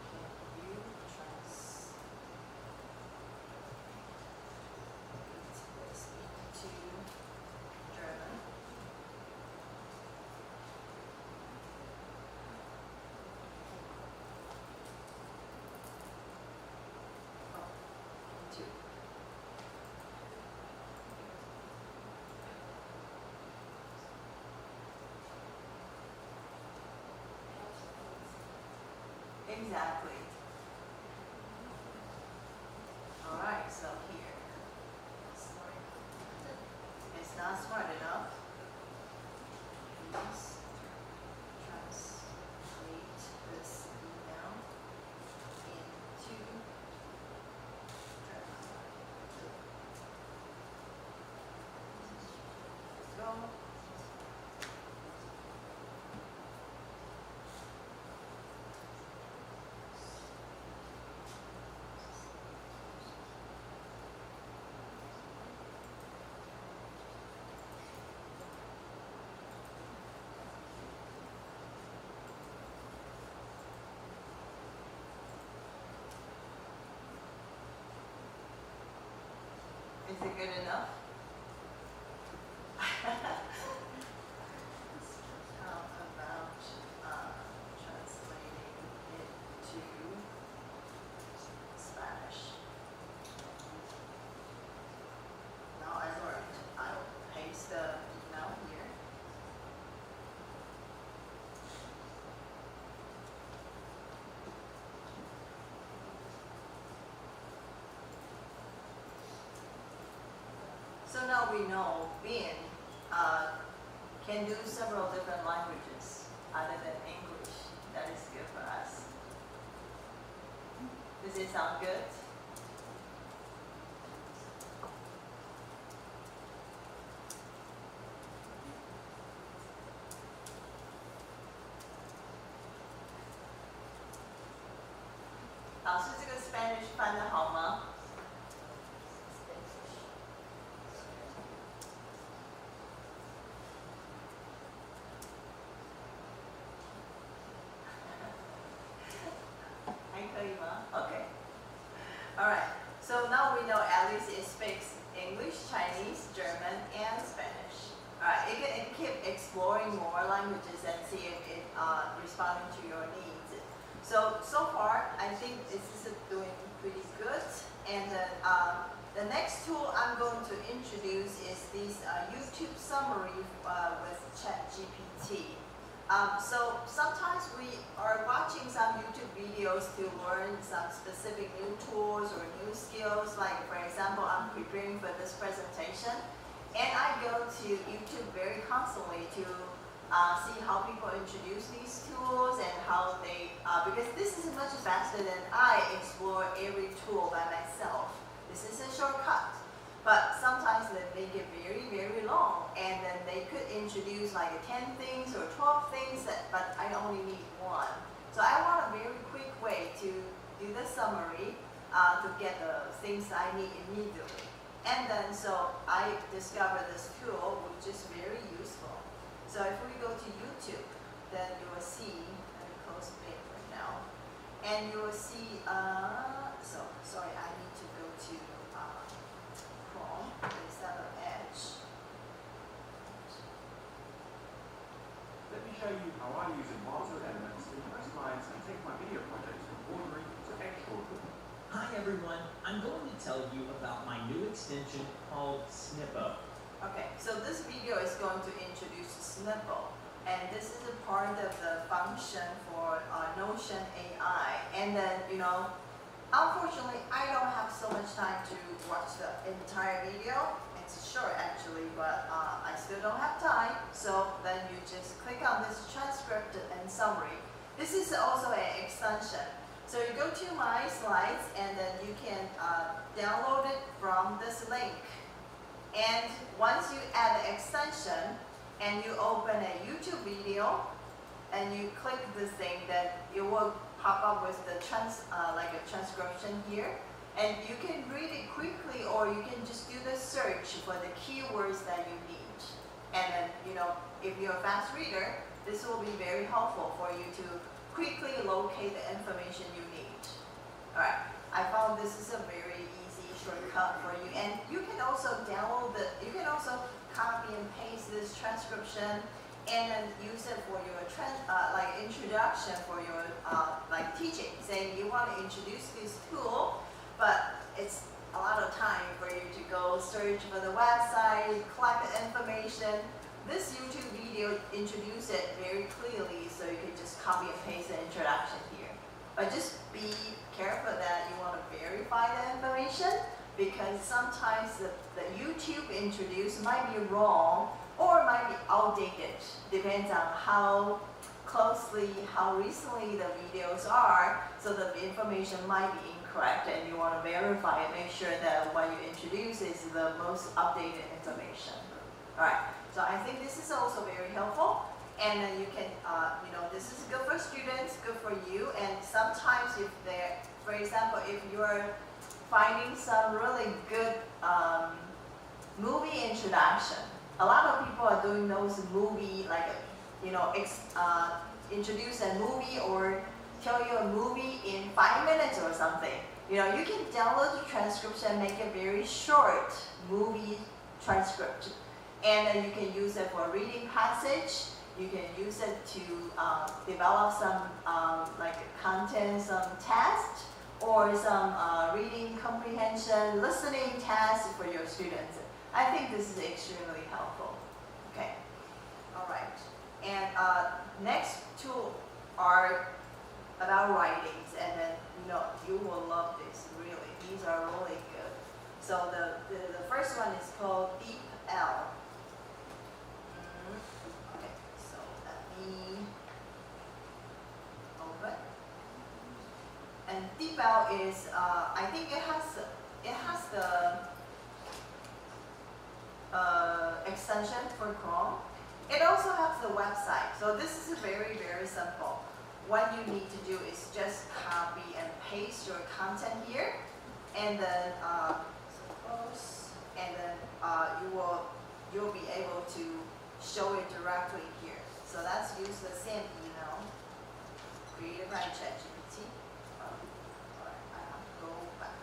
can you translate this into German? Oh, into. Exactly. All right, so here. It's not smart enough. Please translate this email into German. Let's go. Is it good enough? How about translating it to Spanish? Now I learned. I'll paste the email here. So now we know Bing can do several different languages other than English. That is good for us. Does it sound good? Laoshi, 这个 Spanish 翻得好吗？Okay. All right. So now we know at least it speaks English, Chinese, German, and Spanish. All right. It can keep exploring more languages and see if it responding to your needs. So far, I think this is doing pretty good. And then the next tool I'm going to introduce is this YouTube summary with ChatGPT. So sometimes we are watching some YouTube videos to learn some specific new tools or new skills. Like, for example, I'm preparing for this presentation, and I go to YouTube very constantly to see how people introduce these tools and how they, because this is much faster than I explore every tool by myself. This is a shortcut. But sometimes they make it very, very long, and then they could introduce like 10 things or 12 things, but I only need one. So I want a very quick way to do the summary to get the things I need immediately. And then so I discovered this tool, which is very useful. So if we go to YouTube, then you will see, let me close a bit for and you will see, sorry, I need to go to Chrome instead of Edge. Let me show you how I use advanced elements to press lines and take my video projects from ordinary to extraordinary. Hi everyone, I'm going to tell you about my new extension called Snippo. Okay, so this video is going to introduce Snippo, and this is a part of the function for Notion AI. And then, unfortunately, I don't have so much time to watch the entire video. It's short actually, but I still don't have time. So then you just click on this transcript and summary. This is also an extension. So you go to my slides, and then you can download it from this link. And once you add the extension and you open a YouTube video and you click this thing, that it will pop up with the like a transcription here, and you can read it quickly, or you can just do the search for the keywords that you need. And then, if you're a fast reader, this will be very helpful for you to quickly locate the information you need. All right, I found this is a very easy shortcut for you, and you can also download you can also copy and paste this transcription and then use it for your like introduction for your like teaching, saying you want to introduce this tool, but it's a lot of time for you to go search for the website, collect the information. This YouTube video introduces it very clearly, so you can just copy and paste the introduction here. But just be careful that you want to verify the information, because sometimes the YouTube introduced might be wrong or might be outdated. Depends on how recently the videos are, so the information might be incorrect, and you want to verify and make sure that what you introduce is the most updated information. All right, so I think this is also very helpful, and then you can, this is good for students, good for you, and sometimes if they're, for example, if you're finding some really good movie introduction, a lot of people are doing those movie, like, introduce a movie or tell you a movie in 5 minutes or something. You can download the transcription, make a very short movie transcript, and then you can use it for reading passage. You can use it to develop some like content, some tests, or some reading comprehension, listening tests for your students. I think this is extremely helpful. Okay, all right. And next two are about writings, and then you will love this. Really, these are really good. So the first one is called Deep L. Okay, so let me open. And Deep L is I think it has the extension for Chrome. It also has the website. So this is very, very simple. What you need to do is just copy and paste your content here, and then you'll be able to show it directly here. So let's use the same email created by ChatGPT. Alright, I have to go back.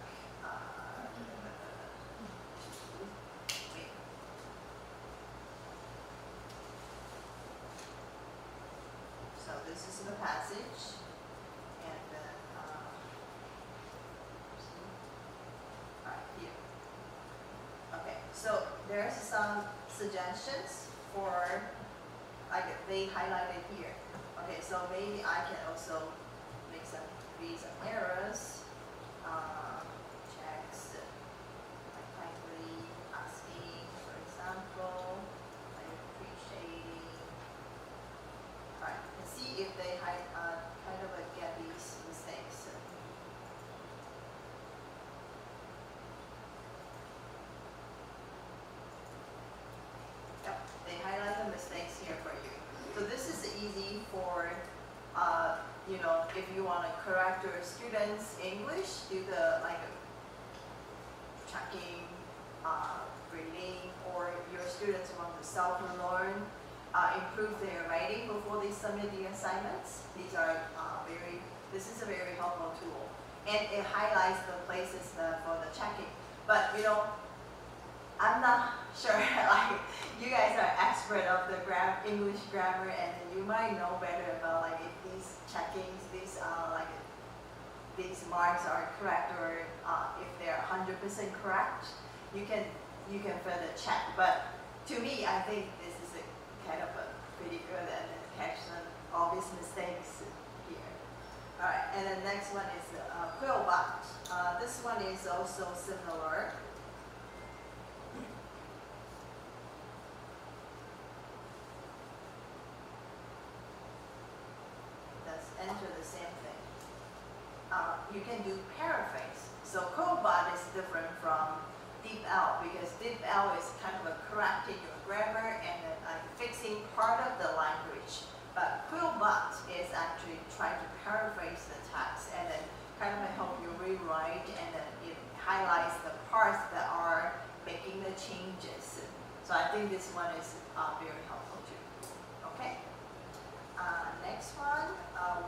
So this is the passage, and then alright, here. Okay, so there's some suggestions for, like, they highlighted here. Okay, so maybe I can also make some errors. Checks, like kindly asking, for example, like appreciating. Alright, and see if they kind of get these mistakes. Yep, they highlight the mistakes here for you. So this is easy for, if you want to correct your students' English, do the checking, grading, or your students want to self-learn, improve their writing before they submit the assignments. These are very This is a very helpful tool. And it highlights the places for the checking. But I'm not sure, like, you guys are expert of the English grammar, and you might know better about like if these checkings, these marks are correct, or if they're 100% correct. You can further check. But to me, I think this is a kind of a pretty good and catch some obvious mistakes here. All right, and the next one is Quillbot. This one is also similar. Let's enter the same thing. You can do paraphrase. So Quillbot is different from DeepL, because DeepL is kind of correcting your grammar and then fixing part of the language. But Quillbot is actually trying to paraphrase the text and then kind of help you rewrite, and then it highlights the parts that are making the changes. So I think this one is very helpful too. Okay. Next one,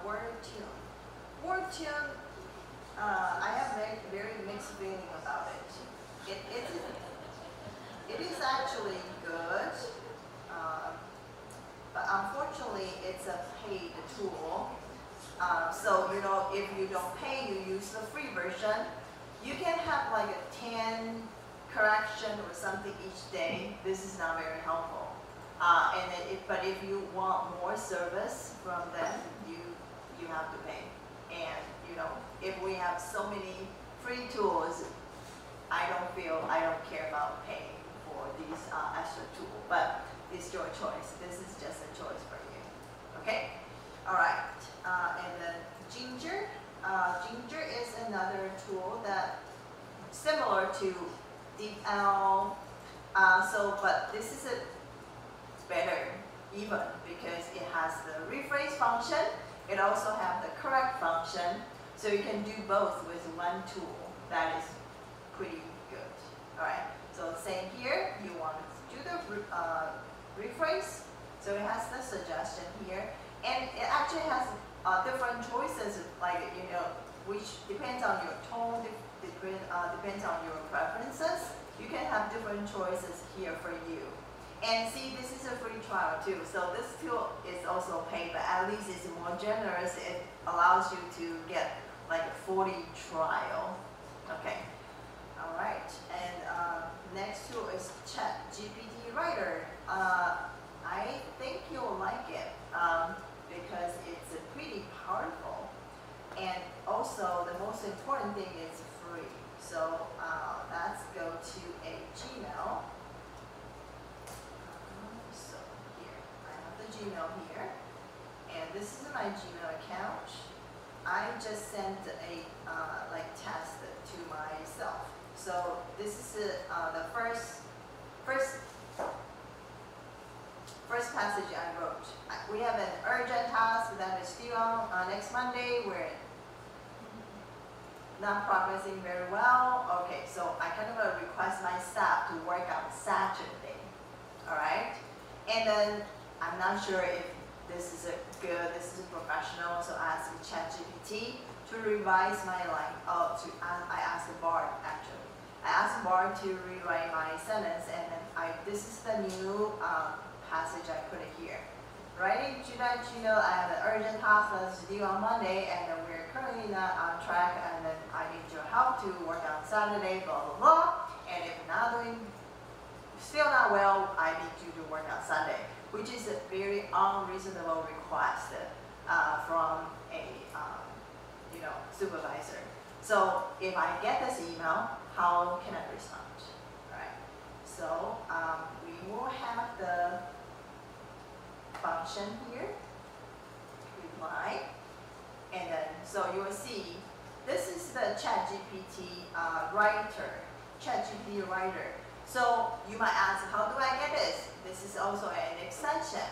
WordTune. WordTune, I have very mixed feeling about it. It is actually good, but unfortunately it's a paid tool. So if you don't pay, you use the free version. You can have like a 10 correction or something each day. This is not very helpful. But if you want more service from them, you have to pay. And if we have so many free tools, I don't care about paying for these extra tools, but it's your choice. This is just a choice for you. Okay? All right. And then Ginger. Ginger is another tool that similar to DeepL. But this is better even because it has the rephrase function. It also has the correct function. So you can do both with one tool. That is pretty good. All right. So same here. You want to do the rephrase. So it has the suggestion here, and it actually has different choices, like which depends on your tone, depends on your preferences. You can have different choices here for you. And see, this is a free trial too. So this tool is also paid, but at least it's more generous. It allows you to get like a 40 trial. Okay. All right. And next tool is ChatGPT Writer. I think you'll like it because it's pretty powerful. And also, the most important thing is free. So let's go to a Gmail. So here, I have the Gmail here. And this is my Gmail account. I just sent a test to myself. So this is the first passage I wrote. We have an urgent task that is due on next Monday. We're not progressing very well. Okay, so I kind of request my staff to work on Saturday. All right, and then I'm not sure if this is this is professional. So I asked ChatGPT to revise my line. I asked Bard actually. I asked Bard to rewrite my sentence, and then this is the new passage I put it here. Writing to let you know I have an urgent task that's due on Monday, and then we're currently not on track, and then I need your help to work on Saturday, blah, blah, blah. And if still not well, I need you to work on Sunday, which is a very unreasonable request from a supervisor. So if I get this email, how can I respond? All right. So we will have the function here, reply, and then so you will see this is the ChatGPT ChatGPT writer. So you might ask, how do I get this? This is also an extension.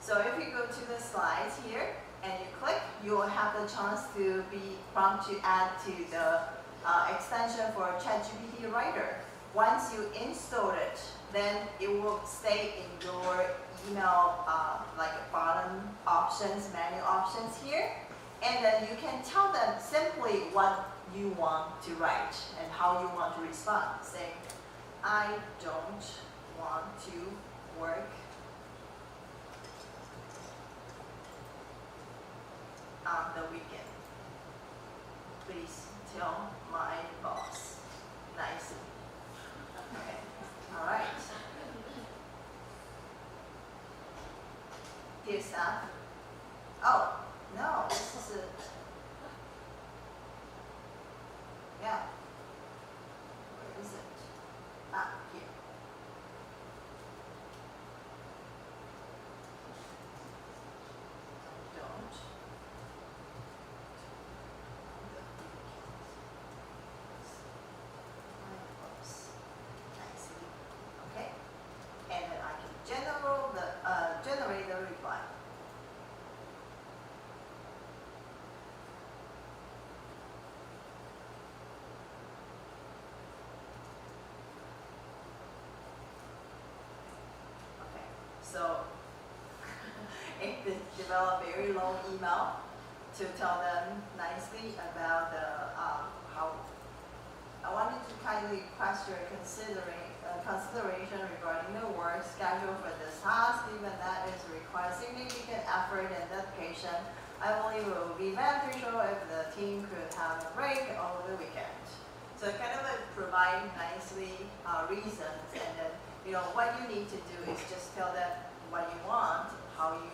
So if you go to the slides here and you click, you will have the chance to be prompted to add to the extension for ChatGPT writer. Once you install it, then it will stay in your email bottom options, menu options here. And then you can tell them simply what you want to write and how you want to respond. Say, I don't want to work on the weekend. Please tell my boss nicely. Okay, all right. Dear staff. Oh, no, this is a, yeah. Where is it? Ah, here. Don't. Nicely. Okay. And then I can generate the reply. Okay. So if they develop a very long email to tell them nicely about the how I wanted to kindly request your consideration regarding the work schedule for this task, given that it requires significant effort and dedication. I believe it would be beneficial if the team could have a break over the weekend. So kind of provide nicely reasons, and then what you need to do is just tell them what you want, how you,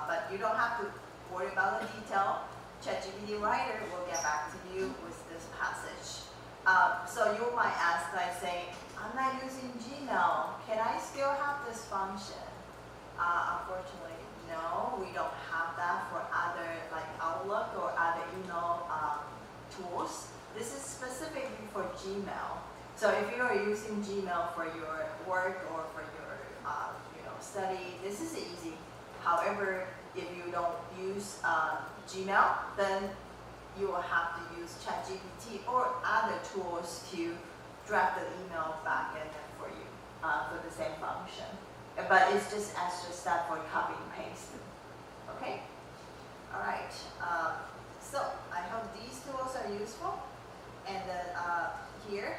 but you don't have to worry about the detail. ChatGPT writer will get back to you with this passage. So you might ask, like saying, I'm not using Gmail. Can I still have this function? Unfortunately, no, we don't have that for other like Outlook or other email tools. This is specifically for Gmail. So if you are using Gmail for your work or for your study, this is easy. However, if you don't use Gmail, then you will have to use ChatGPT or other tools to draft the email back in for you for the same function. But it's just extra step for copy and paste. Okay? All right. So I hope these tools are useful. And then here,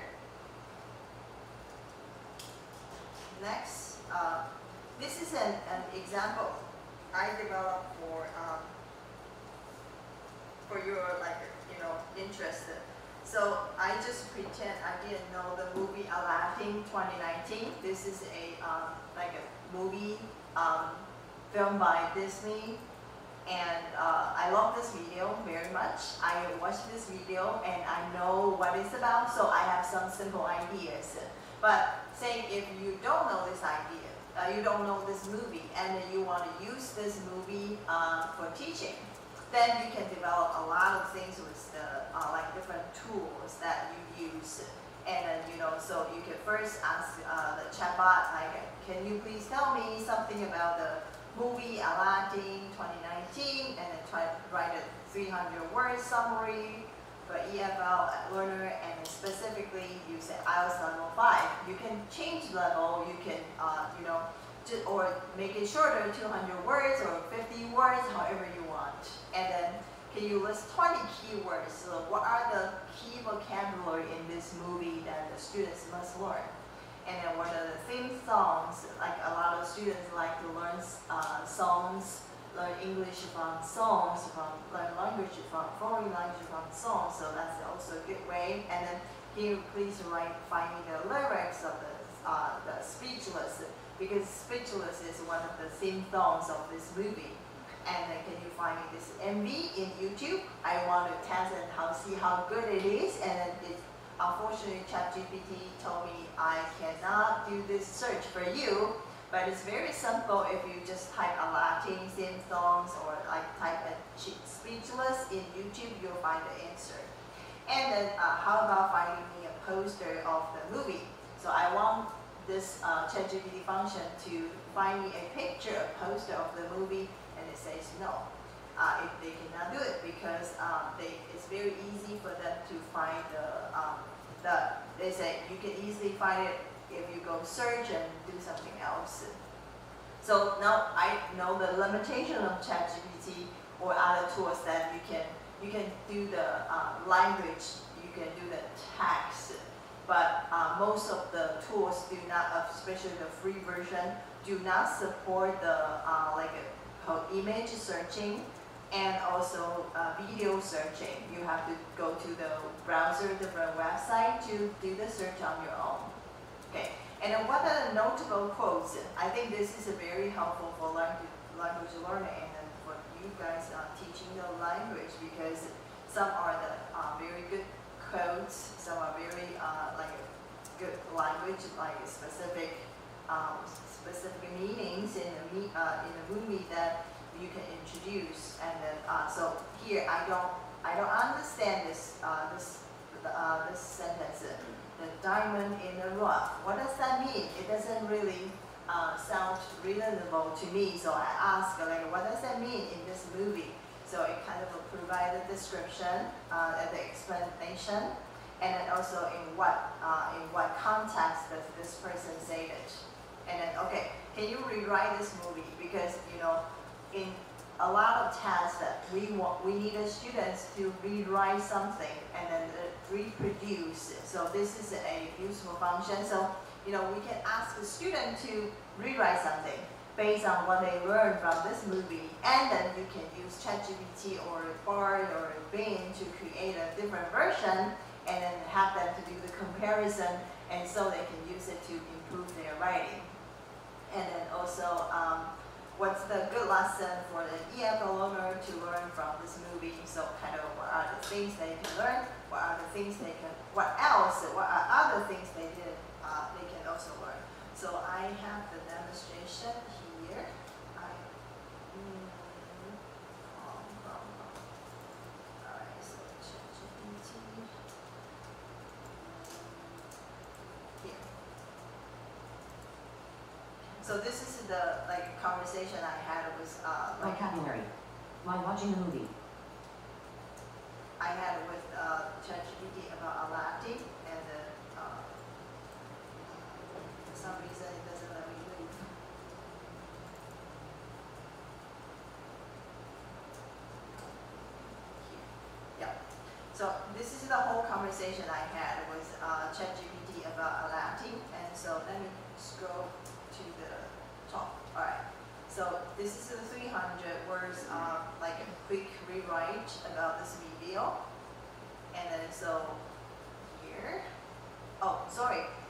next, this is an example I developed for your interest. So I just pretend I didn't know the movie Aladdin 2019. This is a a movie filmed by Disney, and I love this video very much. I watched this video and I know what it's about, so I have some simple ideas. But saying if you don't know this idea, you don't know this movie, and you want to use this movie for teaching, then you can develop a lot of things with the different tools that you use. And then so you can first ask the chatbot, can you please tell me something about the movie Aladdin 2019, and then try to write a 300-word summary for EFL learner, and specifically use the IELTS level 5. You can change level. You can or make it shorter, 200 words or 50 words, however you want. And then can you list 20 keywords? So what are the key vocabulary in this movie that the students must learn? And then what are the theme songs? Like a lot of students like to learn songs, learn English from songs, learn language from foreign language from songs. So that's also a good way. And then can you please find me the lyrics of the Speechless, because Speechless is one of the theme songs of this movie. And then can you find me this MV in YouTube? I want to test and see how good it is. And then unfortunately, ChatGPT told me I cannot do this search for you. But it's very simple. If you just type Aladdin theme songs or type Speechless in YouTube, you'll find the answer. And then how about finding me a poster of the movie? So I want this ChatGPT function to find me a picture, a poster of the movie, and it says no. If they cannot do it because it's very easy for them to find they say you can easily find it if you go search and do something else. So now I know the limitation of ChatGPT or other tools that you can do the language, you can do the text, but most of the tools do not, especially the free version, do not support the image searching and also video searching. You have to go to the browser, different website to do the search on your own. Okay, and then what are the notable quotes? I think this is very helpful for language learner and then for you guys teaching the language, because some are the very good quotes, some are very good language, like specific meanings in the movie that you can introduce. And then so here I don't understand this sentence. The diamond in the rough. What does that mean? It doesn't really sound relatable to me. So I ask, what does that mean in this movie? So it kind of provides a description and the explanation, and then also in what context does this person say it? And then, okay, can you rewrite this movie? Because in a lot of tasks that we need the students to rewrite something and then reproduce. So this is a useful function. So we can ask the student to rewrite something based on what they learned from this movie, and then you can use ChatGPT or Bard or Bing to create a different version, and then have them to do the comparison, and so they can use it to improve their writing. And then also, what's the good lesson for the EF learner to learn from this movie? So kind of what are the things they can learn? What are other things they can also learn? So I have the demonstration here. Alright, so ChatGPT. Here. So this is the conversation I had with Vocabulary. While watching the movie. I had with ChatGPT about Aladdin, and for some reason it doesn't let me move. Here. Yeah. So this is the whole conversation I had with ChatGPT about Aladdin, and so let me scroll to the top. All right. So this is the 300 words, like a quick rewrite about this video. And then so here,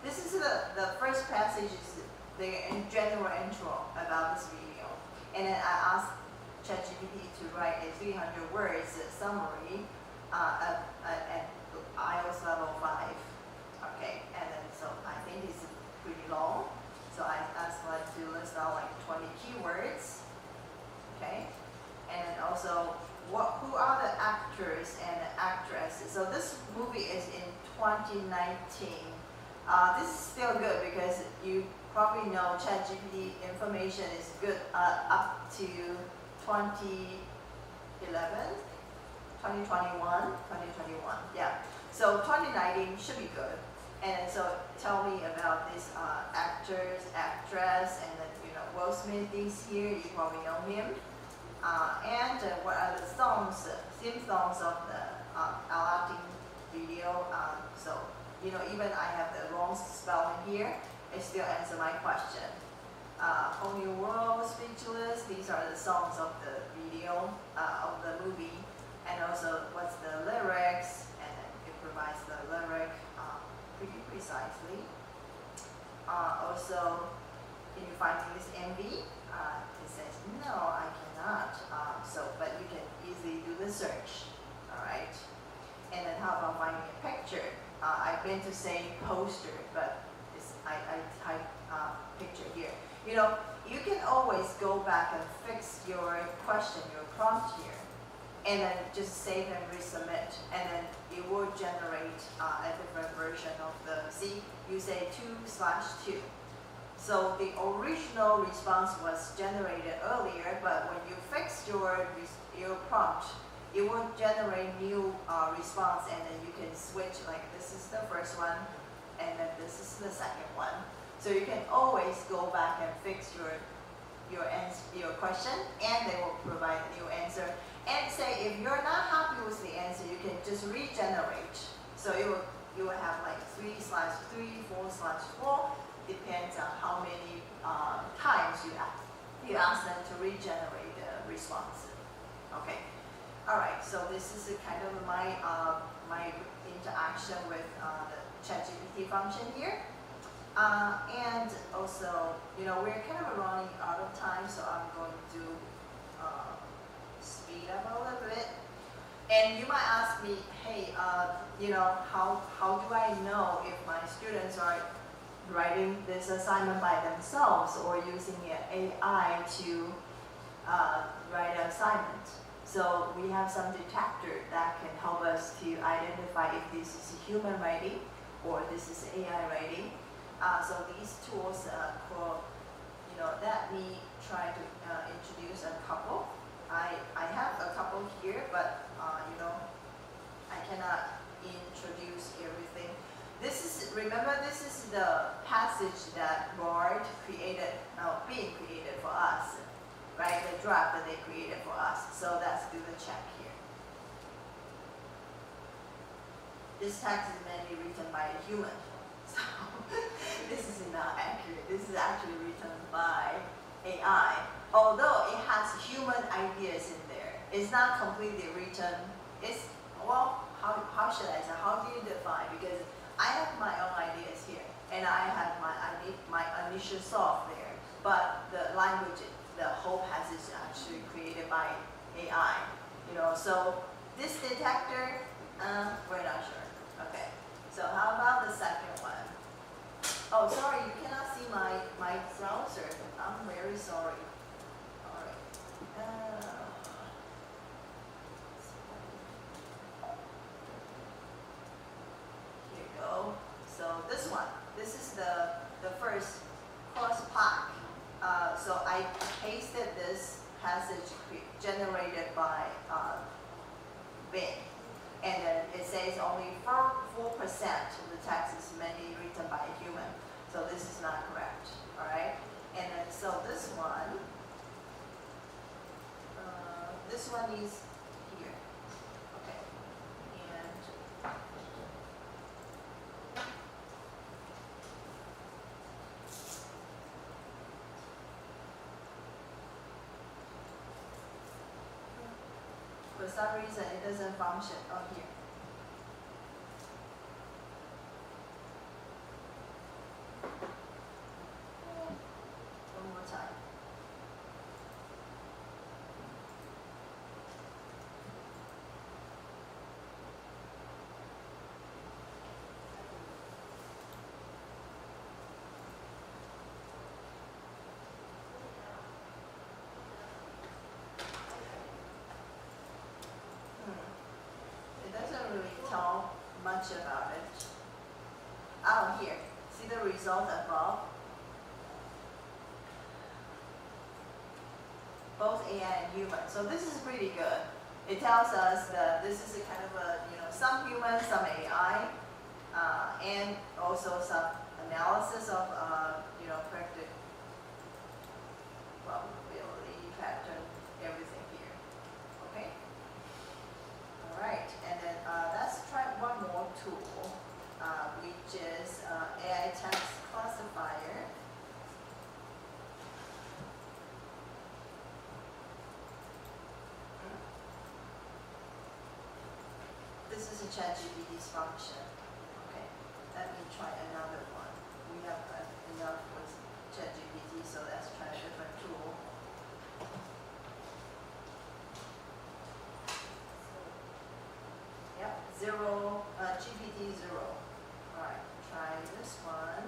this is the first passage is the general intro about this video. And then I asked ChatGPT to write a 300 words summary at IELTS level 5. Okay, and then so I think it's pretty long. So I asked to list out 20 keywords, okay, and also who are the actors and the actresses. So this movie is in 2019. This is still good because you probably know ChatGPT information is good up to 2011, 2021, yeah. So 2019 should be good. And so tell me about this actors, actress, and then Will Smith is here. You probably know him. And what are the songs, theme songs of the Aladdin video? So even I have the wrong spelling here, it still answers my question. Whole New World, Speechless. These are the songs of the video of the movie, and also what's the lyrics, and then it provides the lyric. Pretty precisely. Also, can you find this MV? It says, no, I cannot. But you can easily do the search. Alright. And then how about finding a picture? I've been to say poster, but I type picture here. You can always go back and fix your question, your prompt here, and then just save and resubmit, and then it will generate a different version of you say 2/2. So the original response was generated earlier, but when you fix your prompt, it will generate new response, and then you can switch, this is the first one, and then this is the second one. So you can always go back and fix your question, and they will provide a new answer. And say if you're not happy with the answer, you can just regenerate. So you will have like 3/3, 4/4, depends on how many times you ask them to regenerate the response. Okay. All right. So this is a kind of my interaction with the ChatGPT function here. And also, we're kind of running out of time, so I'm going to speed up a little bit. And you might ask me, hey, how do I know if my students are writing this assignment by themselves or using an AI to write an assignment? So we have some detector that can help us to identify if this is human writing or this is AI writing. So these tools let me try to introduce a couple. I have a couple here, but I cannot introduce everything. Remember this is the passage that Bard being created for us, right? The draft that they created for us. So let's do the check here. This text is mainly written by a human. So this is not accurate. This is actually written by AI. Although it has human ideas in there. It's not completely written. How should I say? How do you define? Because I have my own ideas here, and I have my initial thought there. But the language, the whole passage is actually created by AI. So this detector, we're not sure. Okay. So how about the second one? Oh, sorry, you cannot see my browser. I'm very sorry. All right. Here you go. So this one, this is the first cross pack. So I pasted this passage generated by Bing. And then it says only 4% of the text is mainly written by a human. So this is not correct, all right? And then, so this one is here, okay? And for some reason it doesn't function. Oh, here. One more time. It doesn't really tell much about it. Oh, here. See the result above? Both AI and human. So this is pretty good. It tells us that this is a kind of some human, some AI, and also some analysis of predicted probability pattern, everything here. Okay. All right, and then let's try one more tool, which is AI text classifier. This is a ChatGPT's function. Okay, let me try another one. We have enough with ChatGPT, so let's try a different tool. Yep, GPT-0. All right, try this one.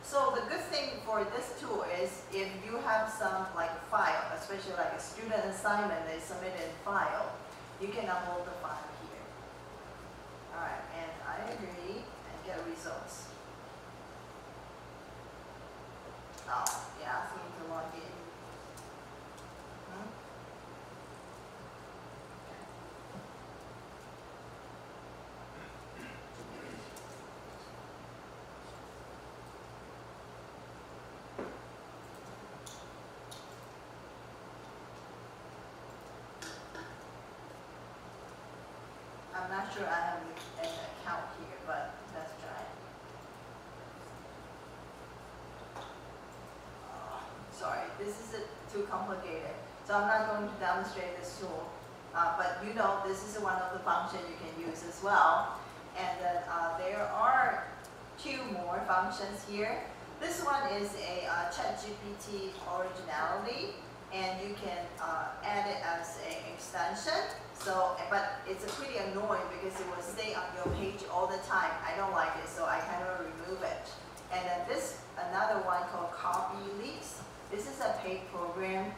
So the good thing for this tool is if you have some file, especially like a student assignment they submitted in file, you can upload the file here. All right, and I agree and get results. Oh, yeah, ask me to log in. I'm not sure I have an account here, but let's try. Sorry, this is too complicated. So I'm not going to demonstrate this tool. But you know, this is one of the functions you can use as well. And then there are two more functions here. This one is a ChatGPT originality, and you can add it as an extension. So, but it's pretty annoying because it will stay on your page all the time. I don't like it, so I kind of remove it. And then this, another one called Copy Leaks. This is a paid program.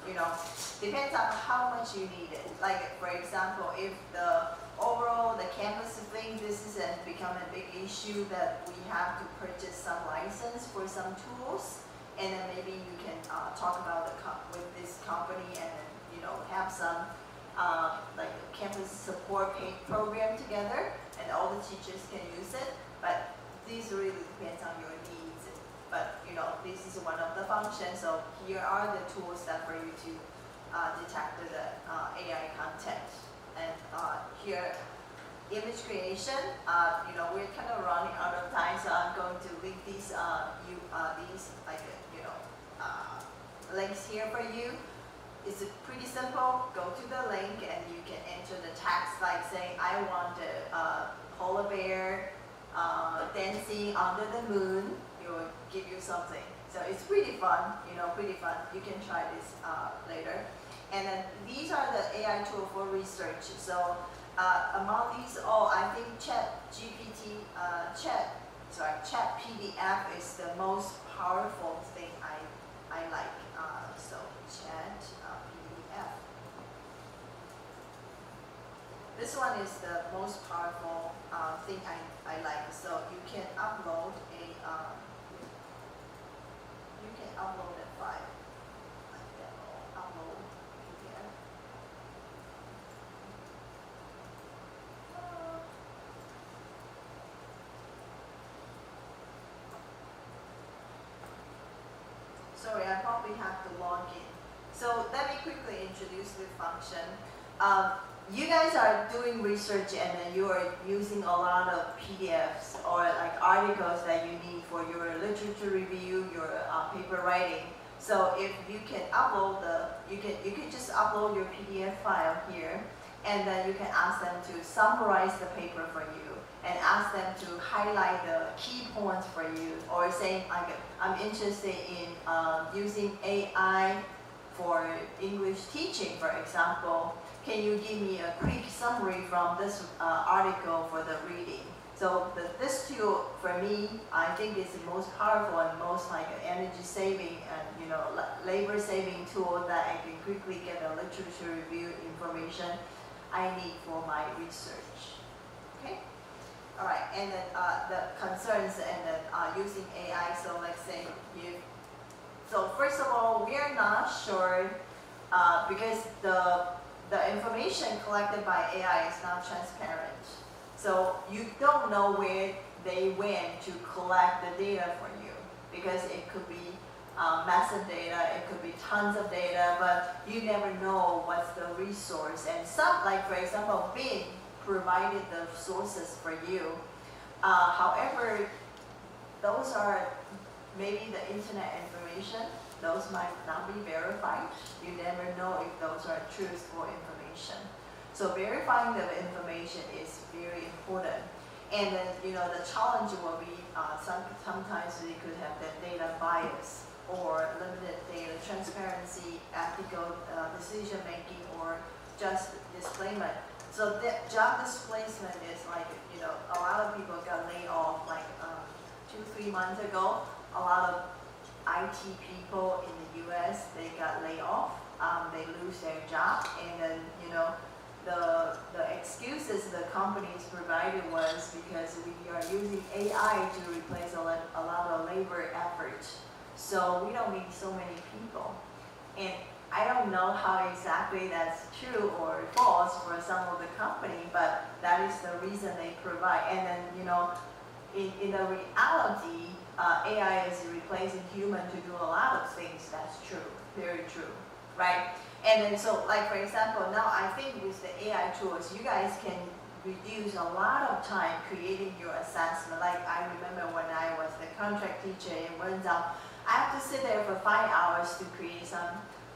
You know, depends on how much you need it. Like, for example, if the campus thing, this is become a big issue that we have to purchase some license for some tools, and then maybe you can talk about with this company and then, you know, have some like campus support paid program together, and all the teachers can use it. But these really depends on your needs. But you know, this is one of the functions. So here are the tools that for you to detect the AI content. And here, image creation. You know, we're kind of running out of time, so I'm going to leave these like you know links here for you. It's pretty simple. Go to the link and you can enter the text like saying, I want a polar bear dancing under the moon. It will give you something. So it's pretty fun, you know, pretty fun. You can try this later. And then these are the AI tool for research. So among these all, I think Chat PDF is the most powerful thing I like. So Chat PDF. This one is the most powerful thing I like. So you can upload a file like that, or upload PDF. Sorry, I probably have to log in. So let me quickly introduce the function. You guys are doing research and then you are using a lot of PDFs or like articles that you need for your literature review, your paper writing. So if you can upload you can just upload your PDF file here, and then you can ask them to summarize the paper for you and ask them to highlight the key points for you, or saying like, I'm interested in using AI for English teaching, for example. Can you give me a quick summary from this article for the reading? So this tool, for me, I think is the most powerful and most like energy saving and, you know, labor saving tool that I can quickly get a literature review information I need for my research. Okay. All right. And then the concerns and then using AI. So let's say so first of all, we are not sure because the information collected by AI is not transparent. So you don't know where they went to collect the data for you, because it could be massive data, it could be tons of data, but you never know what's the resource. And some, like for example, Bing provided the sources for you. However, those are maybe the internet information. Those might not be verified. You never know if those are truthful information. So verifying the information is very important. And then, you know, the challenge will be sometimes we could have the data bias or limited data transparency, ethical decision making, or just displacement. So that job displacement is like, you know, a lot of people got laid off like 2-3 months ago. A lot of IT people in the U.S., they got laid off. They lose their job, and then, you know, the excuses the companies provided was because we are using AI to replace a lot of labor effort. So we don't need so many people. And I don't know how exactly that's true or false for some of the company, but that is the reason they provide. And then, you know, in the reality, AI is replacing human to do a lot of things. That's true, very true, right? And then so like for example, now I think with the AI tools, you guys can reduce a lot of time creating your assessment. Like I remember when I was the contract teacher in Wenzhou, I have to sit there for 5 hours to create some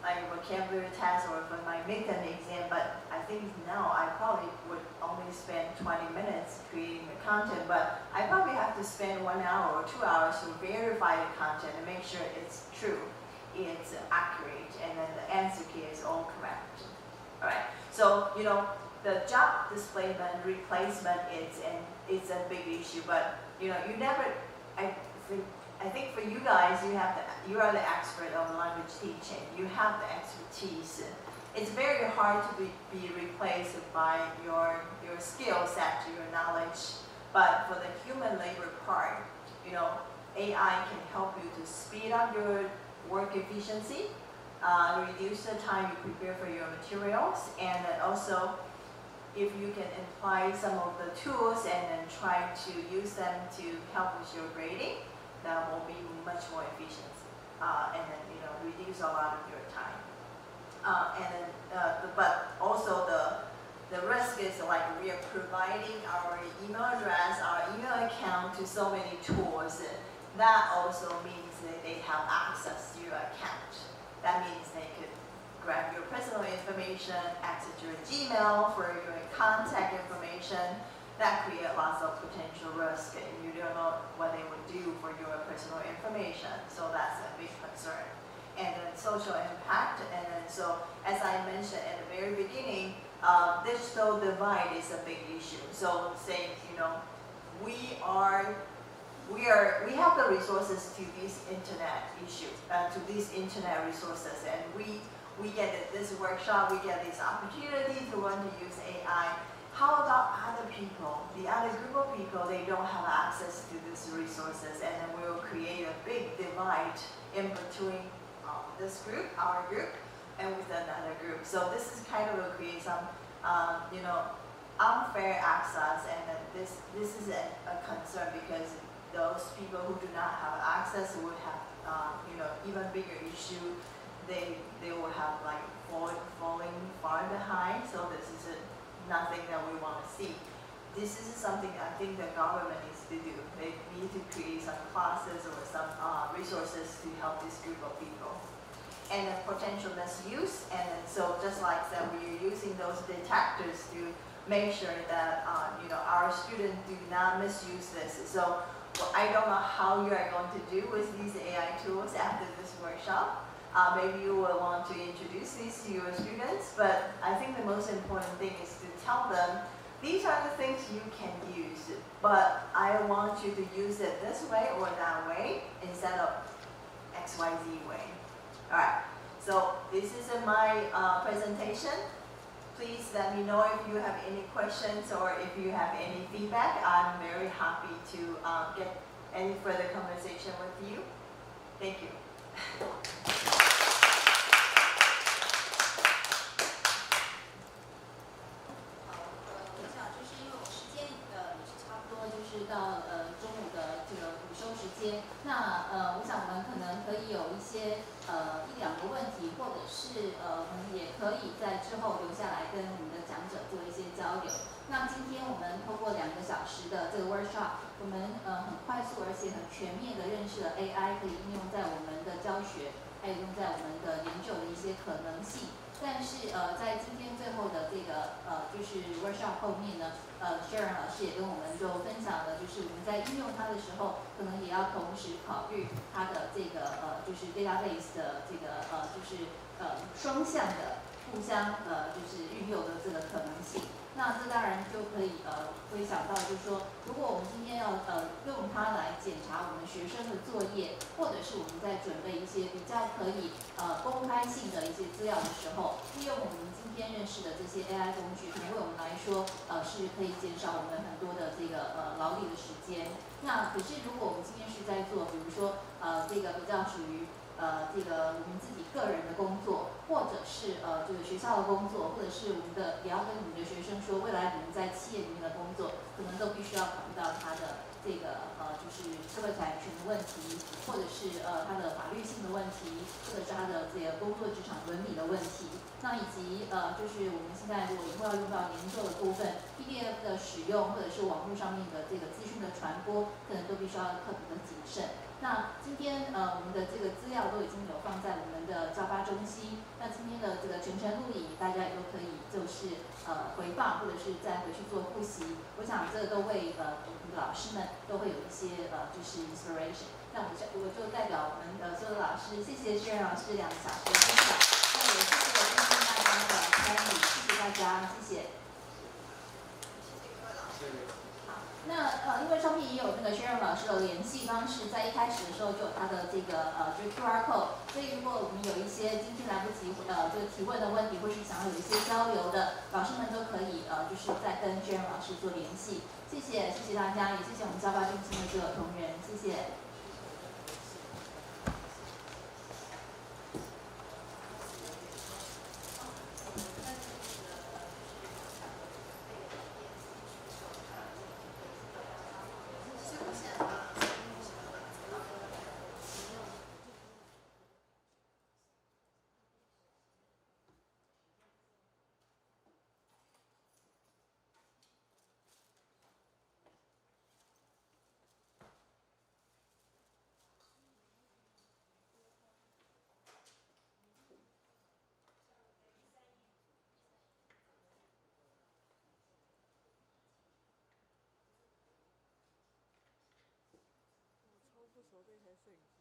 like vocabulary test or for my midterm exam, but I think now I probably would only spend 20 minutes creating the content, but I probably have to spend 1 hour or 2 hours to verify the content and make sure it's true, it's accurate, and then the answer key is all correct. All right, so you know, the job displacement, replacement, it's a big issue, but you know, you never, I think for you guys, you are the expert of language teaching. You have the expertise. It's very hard to be replaced by your skill set, your knowledge. But for the human labor part, you know, AI can help you to speed up your work efficiency, reduce the time you prepare for your materials, and then also if you can apply some of the tools and then try to use them to help with your grading, that will be much more efficient, and then you know, reduce a lot of your time. But also the risk is like we are providing our email address, our email account to so many tools. That also means that they have access to your account. That means they could grab your personal information, access your Gmail for your contact information. That creates lots of potential risk, and you don't know what they would do for your personal information. So that's a big concern. And then social impact, and then so as I mentioned at the very beginning, digital divide is a big issue. So say, you know, we have the resources to these internet issues, to these internet resources, and we get this workshop, we get this opportunity to learn to use AI. How about other people, the other group of people, they don't have access to these resources, and then we will create a big divide in between this group, our group, and with another group. So this is kind of will create some, you know, unfair access, and then this is a concern because those people who do not have access would have, you know, even bigger issue. They will have like falling far behind. So this is nothing that we want to see. This is something I think the government needs to do. They need to create some classes or some resources to help this group of people. And the potential misuse, and then so just like that, we are using those detectors to make sure that you know, our students do not misuse this. So I don't know how you are going to do with these AI tools after this workshop. Maybe you will want to introduce these to your students, but I think the most important thing is to tell them, these are the things you can use, but I want you to use it this way or that way instead of XYZ way. All right, so this is my presentation. Please let me know if you have any questions or if you have any feedback. I'm very happy to get any further conversation with you. Thank you. 到中午的这个午休时间，那我想我们可能可以有一些1、2个问题，或者是我们也可以在之后留下来跟我们的讲者做一些交流。那今天我们通过2个小时的这个 workshop， 我们很快速而且很全面的认识了 AI 可以应用在我们的教学，还有用在我们的研究的一些可能性。但是在今天最后的这个就是 workshop 后面呢，Sharon 老师也跟我们就分享了，就是我们在应用它的时候，可能也要同时考虑它的这个就是 database 的这个就是双向的互相就是运用的这个可能性。那这当然就可以会想到，就是说，如果我们今天要用它来检查我们学生的作业，或者是我们在准备一些比较可以公开性的一些资料的时候，利用我们今天认识的这些 AI 工具，可能为我们来说是可以减少我们很多的这个劳力的时间。那可是如果我们今天是在做，比如说这个比较属于这个我们自己个人的工作，或者是这个学校的工作，或者是我们的也要跟你们的学生说，未来你们在企业里面的工作，可能都必须要考虑到它的这个就是社会财产权的问题，或者是它的法律性的问题，或者是它的这个工作职场伦理的问题。那以及就是我们现在如果以后要用到研究的部分 ，PDF 的使用或者是网络上面的这个资讯的传播，可能都必须要特别的谨慎。那今天我们的这个资料都已经有放在我们的教发中心。那今天的这个全程录影，大家也都可以就是回放或者是再回去做复习。我想这个都会我们的老师们都会有一些就是 inspiration。那我就代表我们所有的老师，谢谢Sharon老师2个小时的分享。那也谢谢今天大家的参与，谢谢大家，谢谢。那因为上面也有那个Sharon老师的联系方式，在一开始的时候就有他的这个就是 QR code， 所以如果我们有一些今天来不及这个提问的问题，或是想要有一些交流的，老师们都可以就是再跟Sharon老师做联系。谢谢大家，也谢谢我们教发中心的所有同仁，谢谢。不熟这台摄影机。